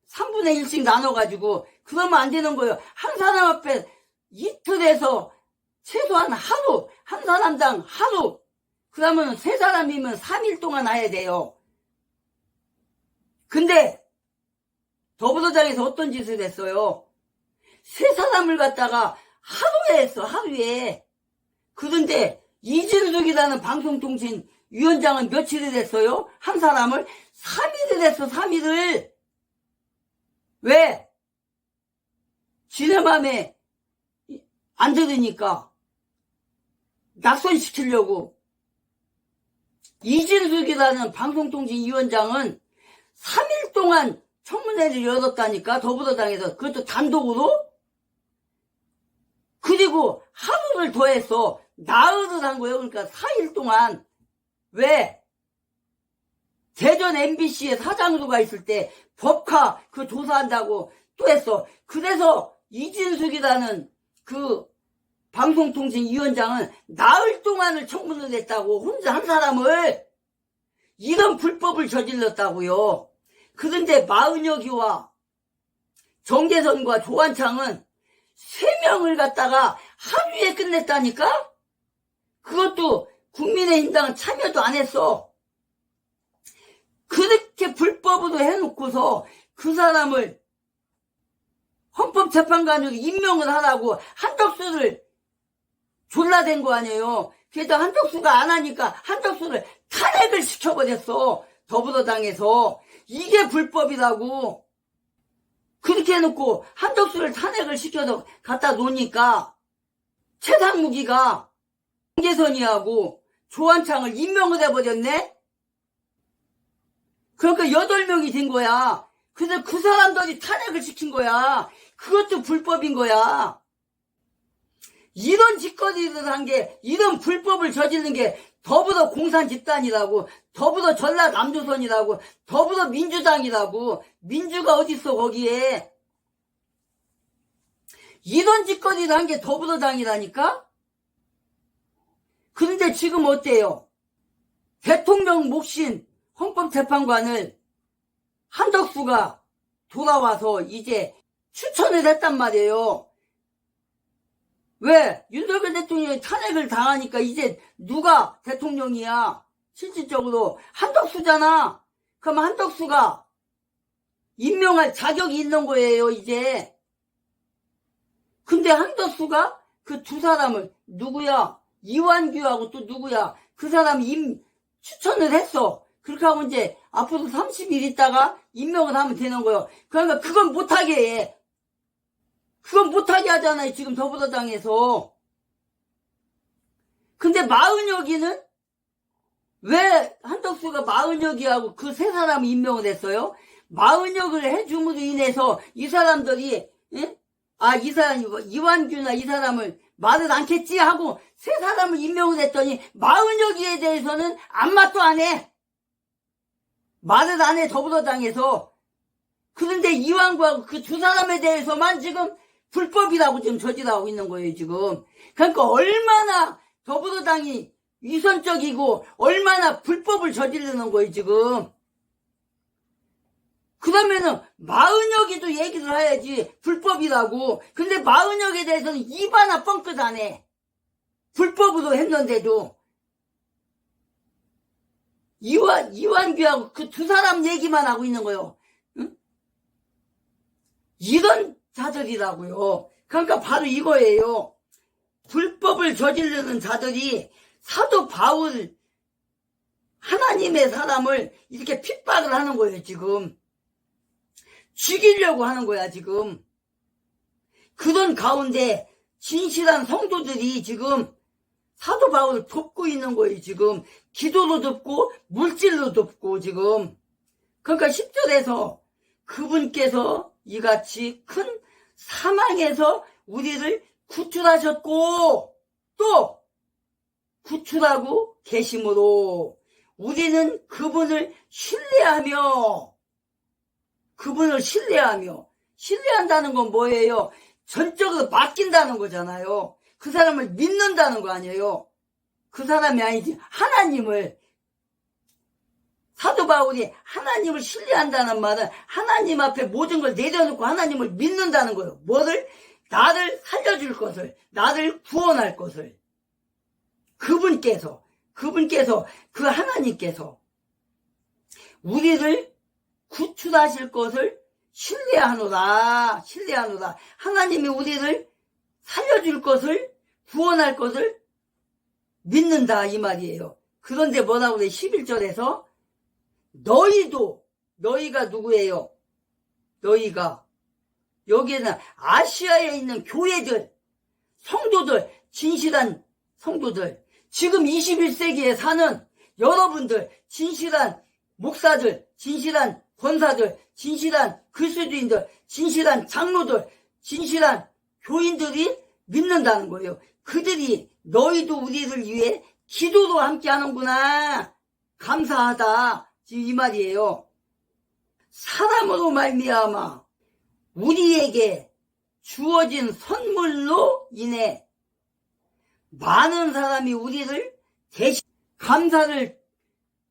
3분의 1씩 나눠가지고. 그러면 안 되는 거예요. 한 사람 앞에 이틀에서 최소한 하루, 한 사람당 하루. 그러면 3사람이면 3일 동안 해야 돼요. 근데 더불어당에서 어떤 짓을 했어요? 3사람을 갖다가 하루에 했어. 하루에. 그런데 이진숙이라는 방송통신위원장은 며칠을 했어요? 한 사람을 3일을 했어. 3일을. 왜? 지네 맘에 안 들으니까 낙선시키려고. 이진숙이라는 방송통신위원장은 3일 동안 청문회를 열었다니까. 더불어당에서. 그것도 단독으로. 그리고 하루를 더해서 나흘을 한 거예요. 그러니까 4일 동안. 왜? 대전 MBC의 사장으로가 있을 때 법카 그 조사한다고 또 했어. 그래서 이진숙이라는 그 방송통신위원장은 나흘 동안을 청문을 했다고. 혼자 한 사람을. 이런 불법을 저질렀다고요. 그런데 마은혁이와 정계선과 조한창은 3명을 갖다가 하루에 끝냈다니까? 그것도 국민의힘당은 참여도 안 했어. 그렇게 불법으로 해놓고서 그 사람을 헌법재판관으로 임명을 하라고 한덕수를 졸라댄 거 아니에요. 그래도 한덕수가 안 하니까 한덕수를 탄핵을 시켜버렸어. 더불어당에서. 이게 불법이라고. 그렇게 해놓고 한덕수를 탄핵을 시켜서 갖다 놓으니까 최상무기가 홍계선이하고 조한창을 임명을 해버렸네? 그러니까 8명이 된 거야. 그래서 그 사람들이 탄핵을 시킨 거야. 그것도 불법인 거야. 이런 짓거리를 한 게, 이런 불법을 저지른 게 더불어 공산 집단이라고, 더불어 전라남조선이라고, 더불어 민주당이라고. 민주가 어딨어 거기에. 이런 짓거리를 한 게 더불어당이라니까? 그런데 지금 어때요? 대통령 몫인 헌법재판관을 한덕수가 돌아와서 이제 추천을 했단 말이에요. 왜? 윤석열 대통령이 탄핵을 당하니까 이제 누가 대통령이야? 실질적으로 한덕수잖아. 그럼 한덕수가 임명할 자격이 있는 거예요, 이제. 근데 한덕수가 그 두 사람을, 누구야? 이완규하고 또 누구야? 그 사람 추천을 했어. 그렇게 하고 이제 앞으로 30일 있다가 임명을 하면 되는 거예요. 그러니까 그건 못하게 해. 그건 못하게 하잖아요, 지금 더불어당에서. 근데 마은혁이는 왜 한덕수가 마은혁이하고 그 세 사람을 임명을 했어요? 마은혁을 해줌으로 인해서 이 사람들이, 예? 이 사람, 이완규나 이 사람을 말을 않겠지 하고 세 사람을 임명을 했더니 마은혁이에 대해서는 아무 말도 안 해. 말을 안 해, 더불어당에서. 그런데 이완구하고 그 두 사람에 대해서만 지금 불법이라고 지금 저지하고 있는 거예요, 지금. 그러니까 얼마나 더불어당이 위선적이고 얼마나 불법을 저지르는 거예요, 지금. 그러면은 마은혁이도 얘기를 해야지, 불법이라고. 근데 마은혁에 대해서는 입 하나 뻥끗 안 해. 불법으로 했는데도. 이완규하고 그 두 사람 얘기만 하고 있는 거예요. 응? 이런 자들이라고요. 그러니까 바로 이거예요. 불법을 저지르는 자들이 사도 바울, 하나님의 사람을 이렇게 핍박을 하는 거예요, 지금. 죽이려고 하는 거야, 지금. 그런 가운데 진실한 성도들이 지금 사도 바울을 돕고 있는 거예요, 지금. 기도로 돕고 물질로 돕고 지금. 그러니까 10절에서 그분께서 이같이 큰 사망에서 우리를 구출하셨고 또 구출하고 계심으로 우리는 그분을 신뢰하며, 신뢰한다는 건 뭐예요? 전적으로 맡긴다는 거잖아요. 그 사람을 믿는다는 거 아니에요. 그 사람이 아니지, 하나님을. 사도 바울이 하나님을 신뢰한다는 말은 하나님 앞에 모든 걸 내려놓고 하나님을 믿는다는 거예요. 뭐를? 나를 살려줄 것을, 나를 구원할 것을. 그분께서 그 하나님께서 우리를 구출하실 것을 신뢰하노라. 하나님이 우리를 살려줄 것을, 구원할 것을 믿는다, 이 말이에요. 그런데 뭐라고 그래? 11절에서 너희가 누구예요? 너희가 여기에는 아시아에 있는 교회들, 성도들, 진실한 성도들, 지금 21세기에 사는 여러분들, 진실한 목사들, 진실한 권사들, 진실한 그리스도인들, 진실한 장로들, 진실한 교인들이 믿는다는 거예요. 그들이 너희도 우리를 위해 기도로 함께 하는구나. 감사하다. 지금 이 말이에요. 사람으로 말미암아 우리에게 주어진 선물로 인해 많은 사람이 우리를 대신 감사를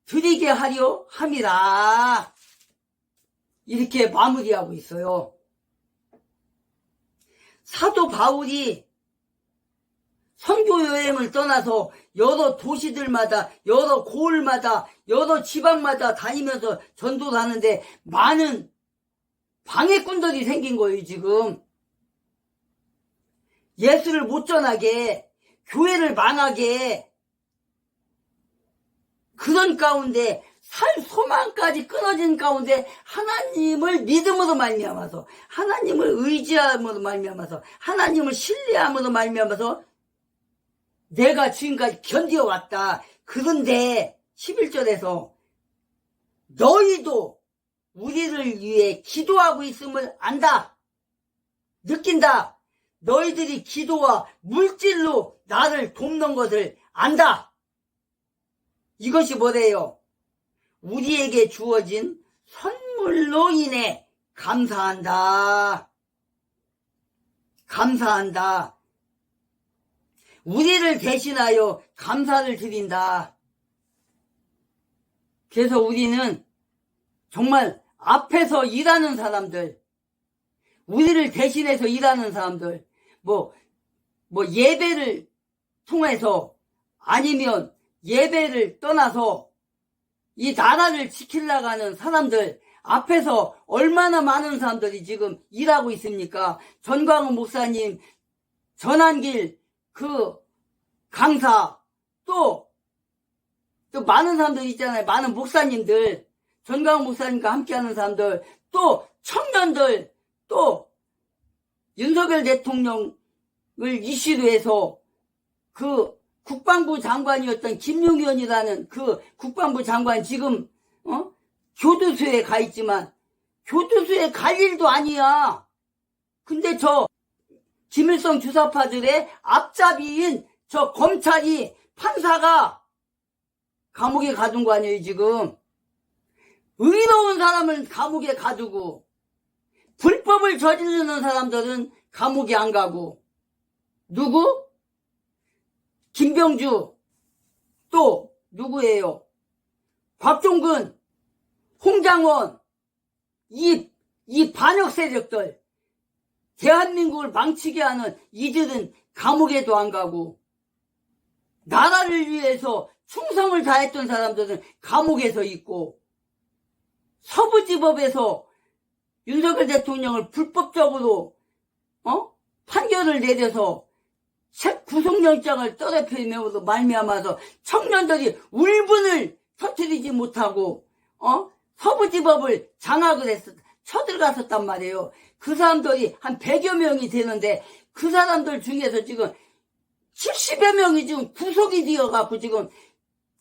드리게 하려 함이라. 이렇게 마무리하고 있어요. 사도 바울이 선교 여행을 떠나서 여러 도시들마다, 여러 고을마다, 여러 지방마다 다니면서 전도를 하는데 많은 방해꾼들이 생긴 거예요, 지금. 예수를 못 전하게, 교회를 망하게, 그런 가운데 살 소망까지 끊어진 가운데 하나님을 믿음으로 말미암아서, 하나님을 의지함으로 말미암아서, 하나님을 신뢰함으로 말미암아서 내가 지금까지 견뎌왔다. 그런데 11절에서 너희도 우리를 위해 기도하고 있음을 안다. 느낀다. 너희들이 기도와 물질로 나를 돕는 것을 안다. 이것이 뭐래요? 우리에게 주어진 선물로 인해 감사한다. 감사한다. 우리를 대신하여 감사를 드린다. 그래서 우리는 정말 앞에서 일하는 사람들, 우리를 대신해서 일하는 사람들, 뭐 예배를 통해서 아니면 예배를 떠나서 이 나라를 지키려고 하는 사람들 앞에서 얼마나 많은 사람들이 지금 일하고 있습니까? 전광훈 목사님, 전한길 그 강사, 또 많은 사람들 있잖아요. 많은 목사님들, 전광훈 목사님과 함께하는 사람들, 또 청년들, 또 윤석열 대통령을 이슈로 해서 그 국방부 장관이었던 김용현이라는 그 국방부 장관 지금 교도소에 가 있지만 교도소에 갈 일도 아니야. 근데 저 김일성 주사파들의 앞잡이인 저 검찰이, 판사가 감옥에 가둔 거 아니에요, 지금. 의로운 사람을 감옥에 가두고 불법을 저지르는 사람들은 감옥에 안 가고. 누구? 김병주, 또 누구예요? 곽종근, 홍장원, 이 반역 세력들, 대한민국을 망치게 하는 이들은 감옥에도 안 가고, 나라를 위해서 충성을 다했던 사람들은 감옥에서 있고, 서부지법에서 윤석열 대통령을 불법적으로 판결을 내려서 구속영장을 떨어뜨리면서 말미암아서 청년들이 울분을 터뜨리지 못하고 서부지법을 장악을 해서 쳐들어갔었단 말이에요. 그 사람들이 한 100여 명이 되는데 그 사람들 중에서 지금 70여 명이 지금 구속이 되어갖고 지금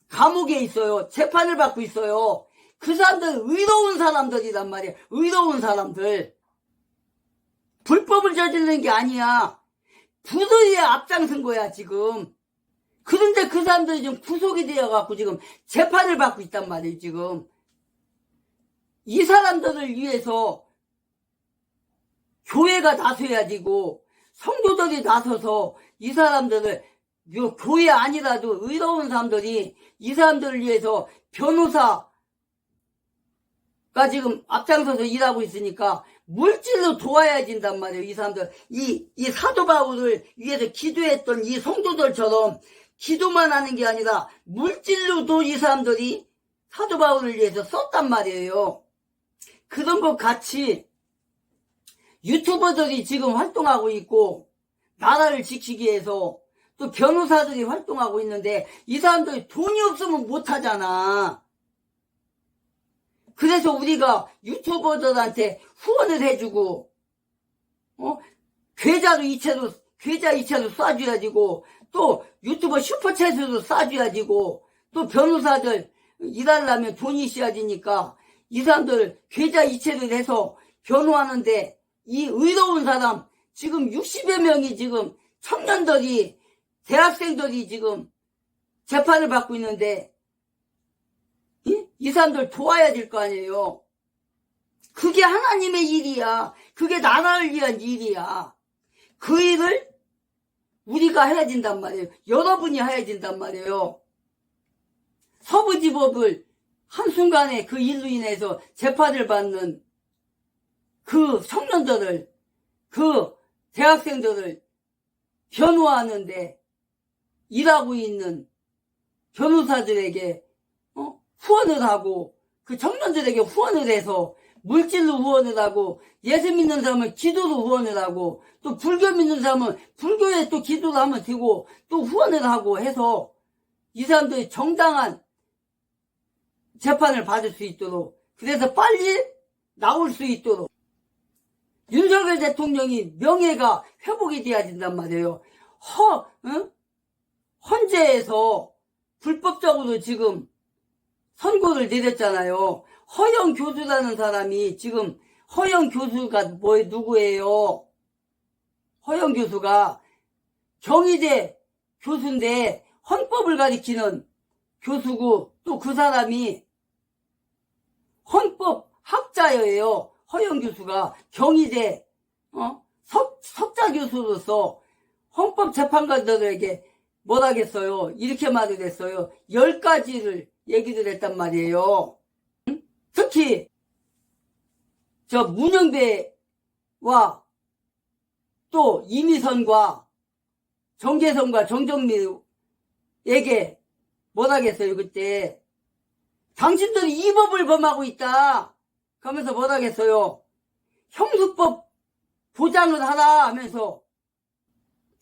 감옥에 있어요. 재판을 받고 있어요. 그 사람들은 의로운 사람들이란 말이에요. 의로운 사람들. 불법을 저지르는 게 아니야. 부도에 앞장선 거야, 지금. 그런데 그 사람들이 지금 구속이 되어갖고 지금 재판을 받고 있단 말이에요, 지금. 이 사람들을 위해서 교회가 나서야 되고, 성도들이 나서서 이 사람들을, 교회 아니라도 의로운 사람들이 이 사람들을 위해서 변호사가 지금 앞장서서 일하고 있으니까 물질로 도와야 된단 말이에요. 이 사람들, 이 사도 바울을 위해서 기도했던 이 성도들처럼 기도만 하는 게 아니라 물질로도 이 사람들이 사도 바울을 위해서 썼단 말이에요. 그런 것 같이 유튜버들이 지금 활동하고 있고, 나라를 지키기 위해서 또 변호사들이 활동하고 있는데 이 사람들이 돈이 없으면 못하잖아. 그래서 우리가 유튜버들한테 후원을 해주고, 계좌 이체로 쏴줘야 되고, 또 유튜버 슈퍼챗으로 쏴줘야 되고, 또 변호사들 일하려면 돈이 있어야 되니까 이 사람들 계좌 이체를 해서 변호하는데, 이 의로운 사람 지금 60여 명이 지금 청년들이, 대학생들이 지금 재판을 받고 있는데 이 사람들 도와야 될 거 아니에요. 그게 하나님의 일이야. 그게 나라를 위한 일이야. 그 일을 우리가 해야 된단 말이에요. 여러분이 해야 된단 말이에요. 서부지법을 한순간에 그 일로 인해서 재판을 받는 그 청년들을, 그 대학생들을 변호하는데 일하고 있는 변호사들에게 후원을 하고 그 청년들에게 후원을 해서 물질로 후원을 하고, 예수 믿는 사람은 기도로 후원을 하고, 또 불교 믿는 사람은 불교에 또 기도를 하면 되고, 또 후원을 하고 해서 이 사람들이 정당한 재판을 받을 수 있도록, 그래서 빨리 나올 수 있도록 윤석열 대통령이 명예가 회복이 돼야 된단 말이에요. 헌재에서 불법적으로 지금 선고를 내렸잖아요. 허영 교수라는 사람이 지금, 허영 교수가 누구예요? 허영 교수가 경희대 교수인데 헌법을 가리키는 교수고, 또 그 사람이 헌법학자예요. 허영 교수가 경희대 석자 교수로서 헌법재판관들에게 뭐라겠어요? 이렇게 말을 했어요. 10가지를 얘기를 했단 말이에요. 특히 저 문영배와 또 이미선과 정계선과 정정미에게 뭐라겠어요? 그때 당신들이 이 법을 범하고 있다 그러면서 뭐라겠어요? 형수법 보장을 하라 하면서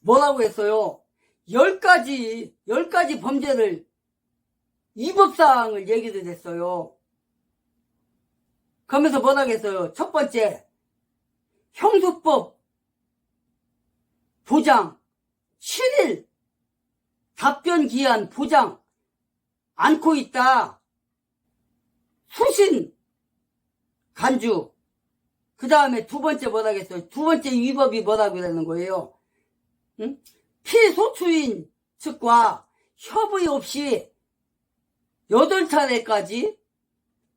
뭐라고 했어요? 10가지 범죄를, 위법사항을 얘기를 했어요. 그러면서 뭐라겠어요? 첫 번째, 형수법 보장 7일 답변 기한 보장 않고 있다. 수신 간주. 그 다음에 두 번째 뭐라겠어요? 두 번째 위법이 뭐라고 그러는 거예요? 응? 피소추인 측과 협의 없이 8차례까지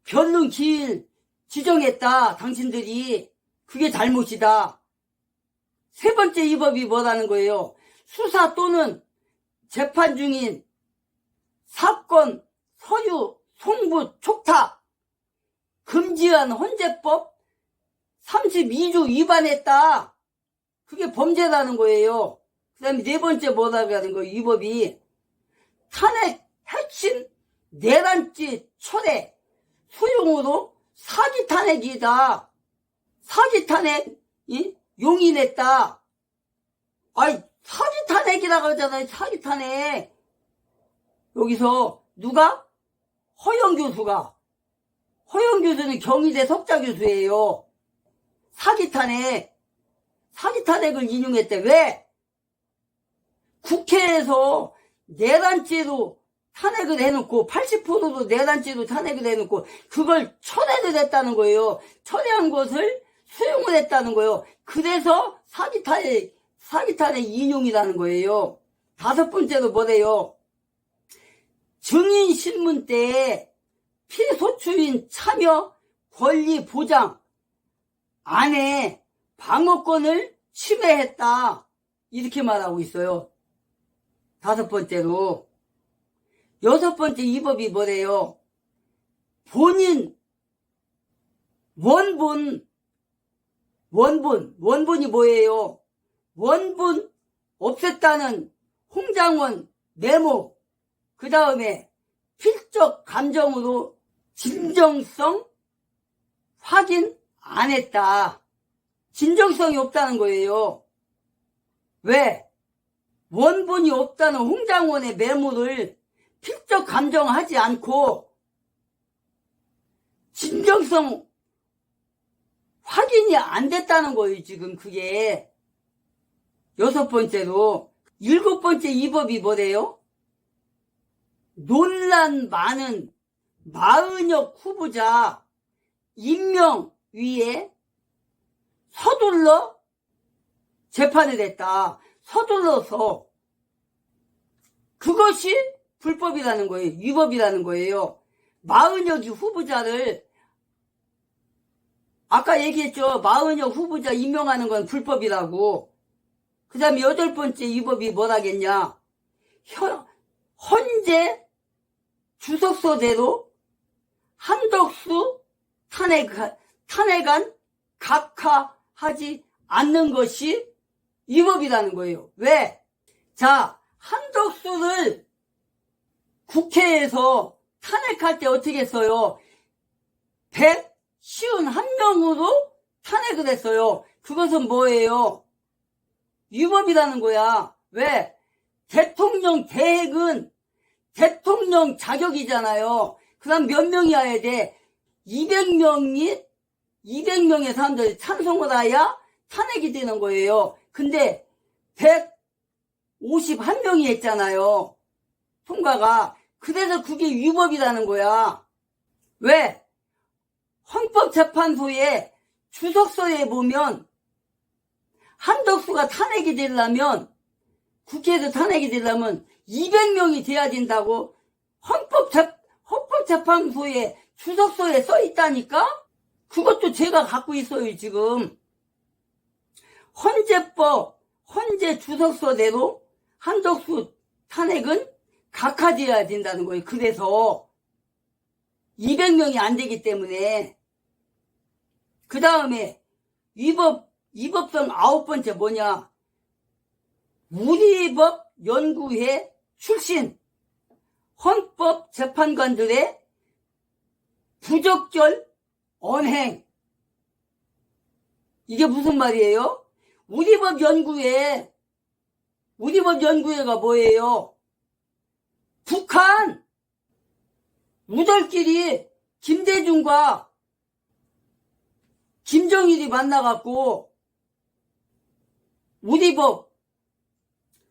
변론 기일 지정했다. 당신들이. 그게 잘못이다. 세 번째 위법이 뭐라는 거예요? 수사 또는 재판 중인 사건 서류 송부 촉탁 금지한 헌재법 32조 위반했다. 그게 범죄라는 거예요. 그 다음에 네 번째 뭐라고 하는 거예요? 위법이 탄핵 핵심 내란죄 철회 소용으로 사기 탄핵이다. 사기 탄핵 용인했다. 아이 사기 탄핵이라고 하잖아요. 사기 탄핵. 여기서 누가? 허영 교수가. 허영 교수는 경희대 석자 교수예요. 사기 탄핵을 인용했대. 왜? 국회에서 내란죄로 탄핵을 해놓고 80%도 내란죄로 탄핵을 해놓고 그걸 철회를 했다는 거예요. 철회한 것을 수용을 했다는 거예요. 그래서 사기 탄핵 인용이라는 거예요. 다섯 번째로 뭐래요? 증인신문 때 피소추인 참여 권리 보장 안에 방어권을 침해했다. 이렇게 말하고 있어요. 다섯 번째로. 여섯 번째 위법이 뭐래요? 본인 원본이 뭐예요? 원본 없앴다는 홍장원 메모, 그 다음에 필적 감정으로 진정성 확인 안 했다. 진정성이 없다는 거예요. 왜? 원본이 없다는 홍장원의 메모를 필적 감정하지 않고 진정성 확인이 안 됐다는 거예요. 지금 그게 여섯 번째로. 일곱 번째 위법이 뭐래요? 논란 많은 마은혁 후보자 임명위에 서둘러 재판을 했다. 서둘러서. 그것이 불법이라는 거예요. 위법이라는 거예요. 마은혁이 후보자를, 아까 얘기했죠. 마은혁 후보자 임명하는 건 불법이라고. 그 다음에 여덟 번째 위법이 뭐라겠냐? 헌재 주석서대로 한덕수 탄핵안 각하하지 않는 것이 위법이라는 거예요. 왜? 자, 한덕수를 국회에서 탄핵할 때 어떻게 했어요? 51명으로 탄핵을 했어요. 그것은 뭐예요? 위법이라는 거야. 왜? 대통령 대행은 대통령 자격이잖아요. 그 다음 몇 명이어야 돼? 200명의 사람들이 찬성을 해야 탄핵이 되는 거예요. 근데 151명이 했잖아요. 통과가. 그래서 그게 위법이라는 거야. 왜? 헌법재판소의 주석서에 보면 한덕수가 탄핵이 되려면, 국회에서 탄핵이 되려면 200명이 돼야 된다고 헌법재판소의 주석서에 써 있다니까? 그것도 제가 갖고 있어요, 지금. 헌재 주석서대로 한덕수 탄핵은 각하되어야 된다는 거예요. 그래서 200명이 안 되기 때문에. 그 다음에 위법성 9번째 뭐냐? 우리법 연구회 출신 헌법재판관들의 부적절 언행. 이게 무슨 말이에요? 우리법 연구회가 뭐예요? 북한 우리끼리 김대중과 김정일이 만나갖고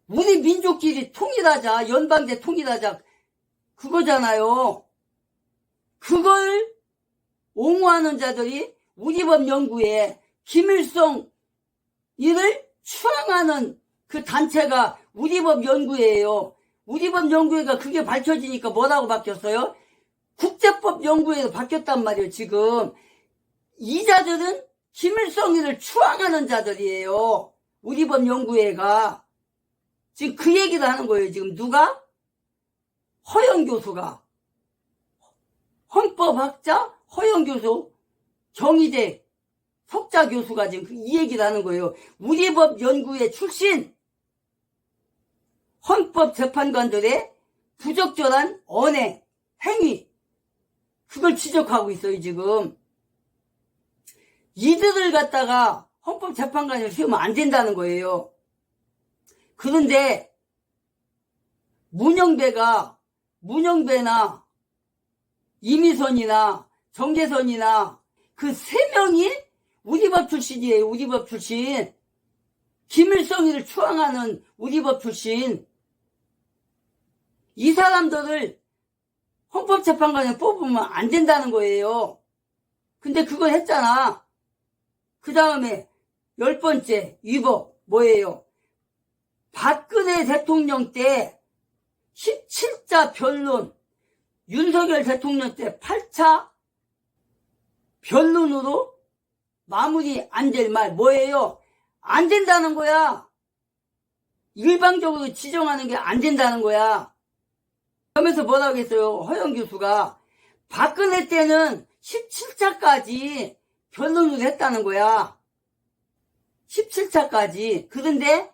우리 민족끼리 통일하자, 연방제 통일하자, 그거잖아요. 그걸 옹호하는 자들이 우리법 연구에 김일성 이를 추앙하는 그 단체가 우리법 연구회예요. 우리법 연구회가 그게 밝혀지니까 뭐라고 바뀌었어요? 국제법 연구회로 바뀌었단 말이에요, 지금. 이 자들은 김일성이를 추앙하는 자들이에요. 우리법 연구회가. 지금 그 얘기를 하는 거예요, 지금. 누가? 허영 교수가. 헌법학자 허영 교수, 경희대 석자 교수가 지금 이 얘기를 하는 거예요. 우리법 연구회 출신 헌법재판관들의 부적절한 언행, 행위, 그걸 지적하고 있어요, 지금. 이들을 갖다가 헌법재판관을 세우면 안 된다는 거예요. 그런데 문영배나 이미선이나 정재선이나 그 세 명이 우리법 출신이에요. 우리법 출신. 김일성이를 추앙하는 우리법 출신. 이 사람들을 헌법재판관에 뽑으면 안 된다는 거예요. 근데 그걸 했잖아. 그 다음에 10번째 위법 뭐예요? 박근혜 대통령 때 17자 변론, 윤석열 대통령 때 8차 변론으로 마무리 안 될 말 뭐예요? 안 된다는 거야. 일방적으로 지정하는 게 안 된다는 거야. 그러면서 뭐라고 했어요? 허영 교수가 박근혜 때는 17차까지 변론을 했다는 거야. 17차까지. 그런데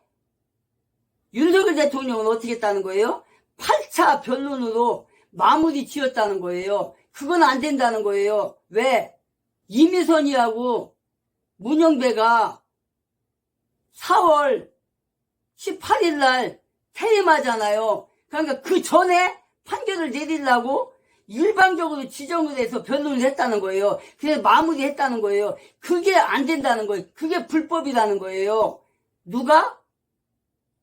윤석열 대통령은 어떻게 했다는 거예요? 8차 변론으로 마무리 지었다는 거예요. 그건 안 된다는 거예요. 왜? 이미선이하고 문영배가 4월 18일 날 퇴임하잖아요. 그러니까 그 전에 판결을 내리려고 일방적으로 지정을 해서 변론을 했다는 거예요. 그래서 마무리했다는 거예요. 그게 안 된다는 거예요. 그게 불법이라는 거예요. 누가?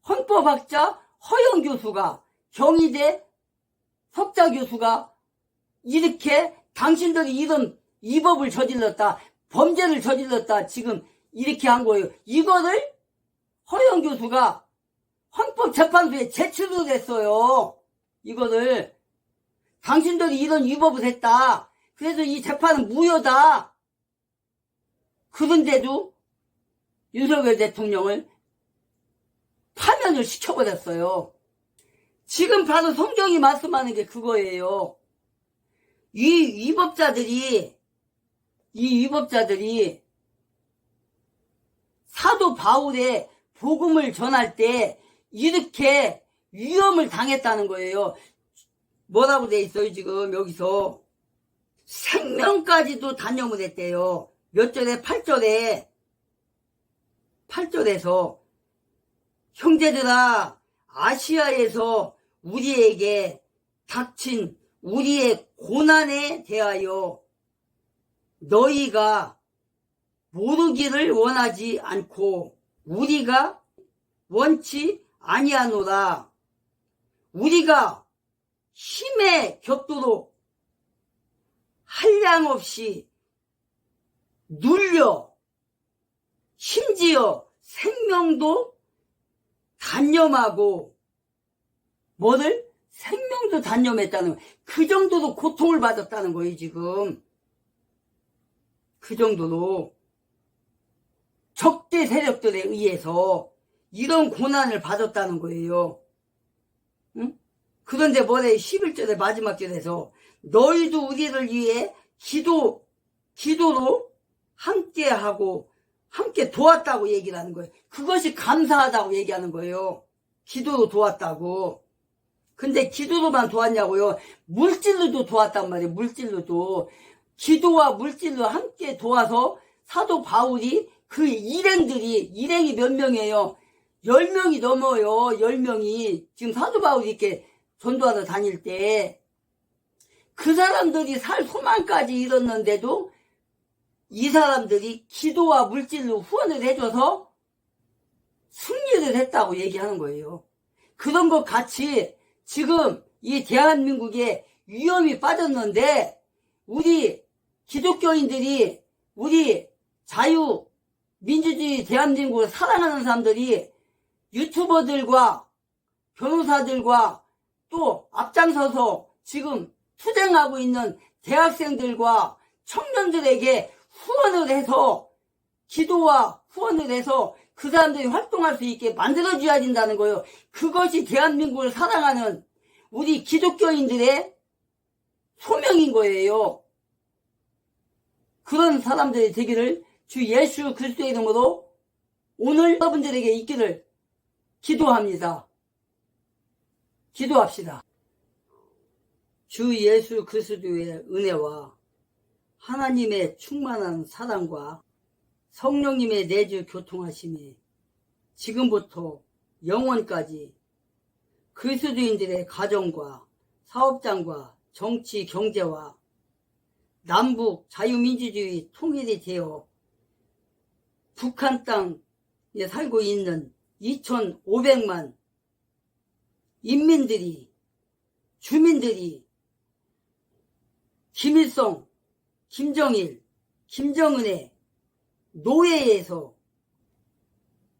헌법학자 허영 교수가, 경희대 석자 교수가 이렇게 당신들이 이런 위법을 저질렀다, 범죄를 저질렀다, 지금 이렇게 한 거예요. 이거를 허영 교수가 헌법재판소에 제출을 했어요. 이거를. 당신들이 이런 위법을 했다. 그래서 이 재판은 무효다. 그런데도 윤석열 대통령을 파면을 시켜버렸어요. 지금 바로 성경이 말씀하는 게 그거예요. 이 위법자들이 사도 바울의 복음을 전할 때 이렇게 위험을 당했다는 거예요. 뭐라고 돼 있어요, 지금 여기서. 생명까지도 단념을 했대요. 몇 절에 8절에서 형제들아 아시아에서 우리에게 닥친 우리의 고난에 대하여 너희가 모르기를 원하지 않고 우리가 원치 아니하노라. 우리가 힘에 격도록 한량없이 눌려 심지어 생명도 단념하고 뭐를? 생명도 단념했다는 거예요. 그 정도로 고통을 받았다는 거예요. 지금 그 정도로 적대 세력들에 의해서 이런 고난을 받았다는 거예요. 응? 그런데 뭐래? 11절의 마지막 절에서 너희도 우리를 위해 기도로 함께하고 함께 도왔다고 얘기를 하는 거예요. 그것이 감사하다고 얘기하는 거예요. 기도로 도왔다고. 근데 기도로만 도왔냐고요? 물질로도 도왔단 말이에요. 물질로도. 기도와 물질로 함께 도와서 사도 바울이 그 일행이 몇 명이에요? 10명이 넘어요. 10명이. 지금 사도 바울이 이렇게 전도하러 다닐 때 그 사람들이 살 소망까지 잃었는데도 이 사람들이 기도와 물질로 후원을 해줘서 승리를 했다고 얘기하는 거예요. 그런 것 같이 지금 이 대한민국에 위험이 빠졌는데 우리 기독교인들이 우리 자유민주주의 대한민국을 사랑하는 사람들이 유튜버들과 변호사들과 또 앞장서서 지금 투쟁하고 있는 대학생들과 청년들에게 후원을 해서 기도와 후원을 해서 그 사람들이 활동할 수 있게 만들어줘야 된다는 거예요. 그것이 대한민국을 사랑하는 우리 기독교인들의 소명인 거예요. 그런 사람들이 되기를 주 예수 그리스도의 이름으로 오늘 여러분들에게 있기를 기도합니다. 기도합시다. 주 예수 그리스도의 은혜와 하나님의 충만한 사랑과 성령님의 내주 교통하심이 지금부터 영원까지 그리스도인들의 가정과 사업장과 정치 경제와 남북 자유민주주의 통일이 되어 북한 땅에 살고 있는 2,500만 주민들이 김일성, 김정일, 김정은의 노예에서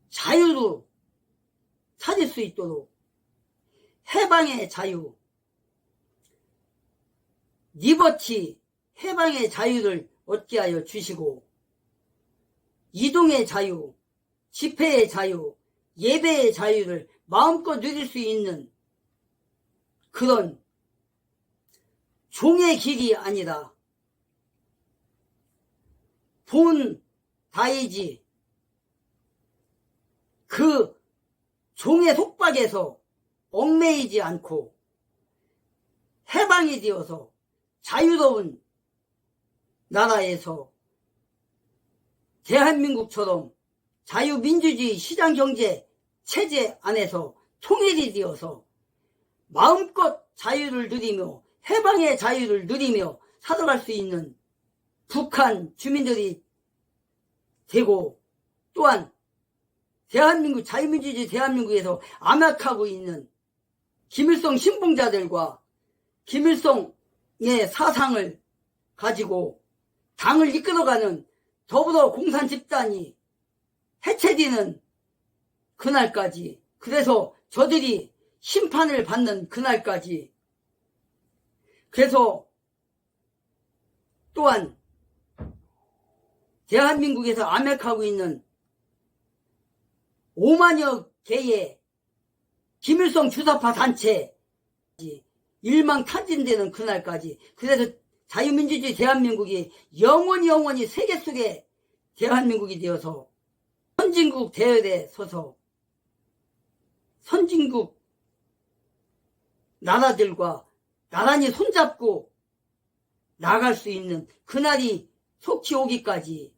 자유로 찾을 수 있도록 해방의 자유, 리버티, 해방의 자유를 얻게 하여 주시고 이동의 자유, 집회의 자유, 예배의 자유를 마음껏 누릴 수 있는 그런 종의 길이 아니라 본 다이지 그 종의 속박에서 얽매이지 않고 해방이 되어서 자유로운 나라에서 대한민국처럼 자유민주주의 시장경제 체제 안에서 통일이 되어서 마음껏 자유를 누리며 해방의 자유를 누리며 살아갈 수 있는 북한 주민들이 되고 또한 대한민국 자유민주주의 대한민국에서 암약하고 있는 김일성 신봉자들과 김일성의 사상을 가지고 당을 이끌어가는 더불어 공산 집단이 해체되는 그날까지, 그래서 저들이 심판을 받는 그날까지, 그래서 또한 대한민국에서 암약하고 있는 5만여 개의 김일성 주사파 단체 일망타진되는 그날까지, 그래서 자유민주주의 대한민국이 영원히 세계 속에 대한민국이 되어서 선진국 대열에 서서 선진국 나라들과 나란히 손잡고 나갈 수 있는 그날이 속히 오기까지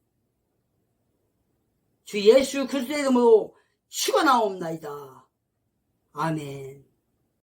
주 예수 그리스도의 이름으로 축원하옵나이다. 아멘.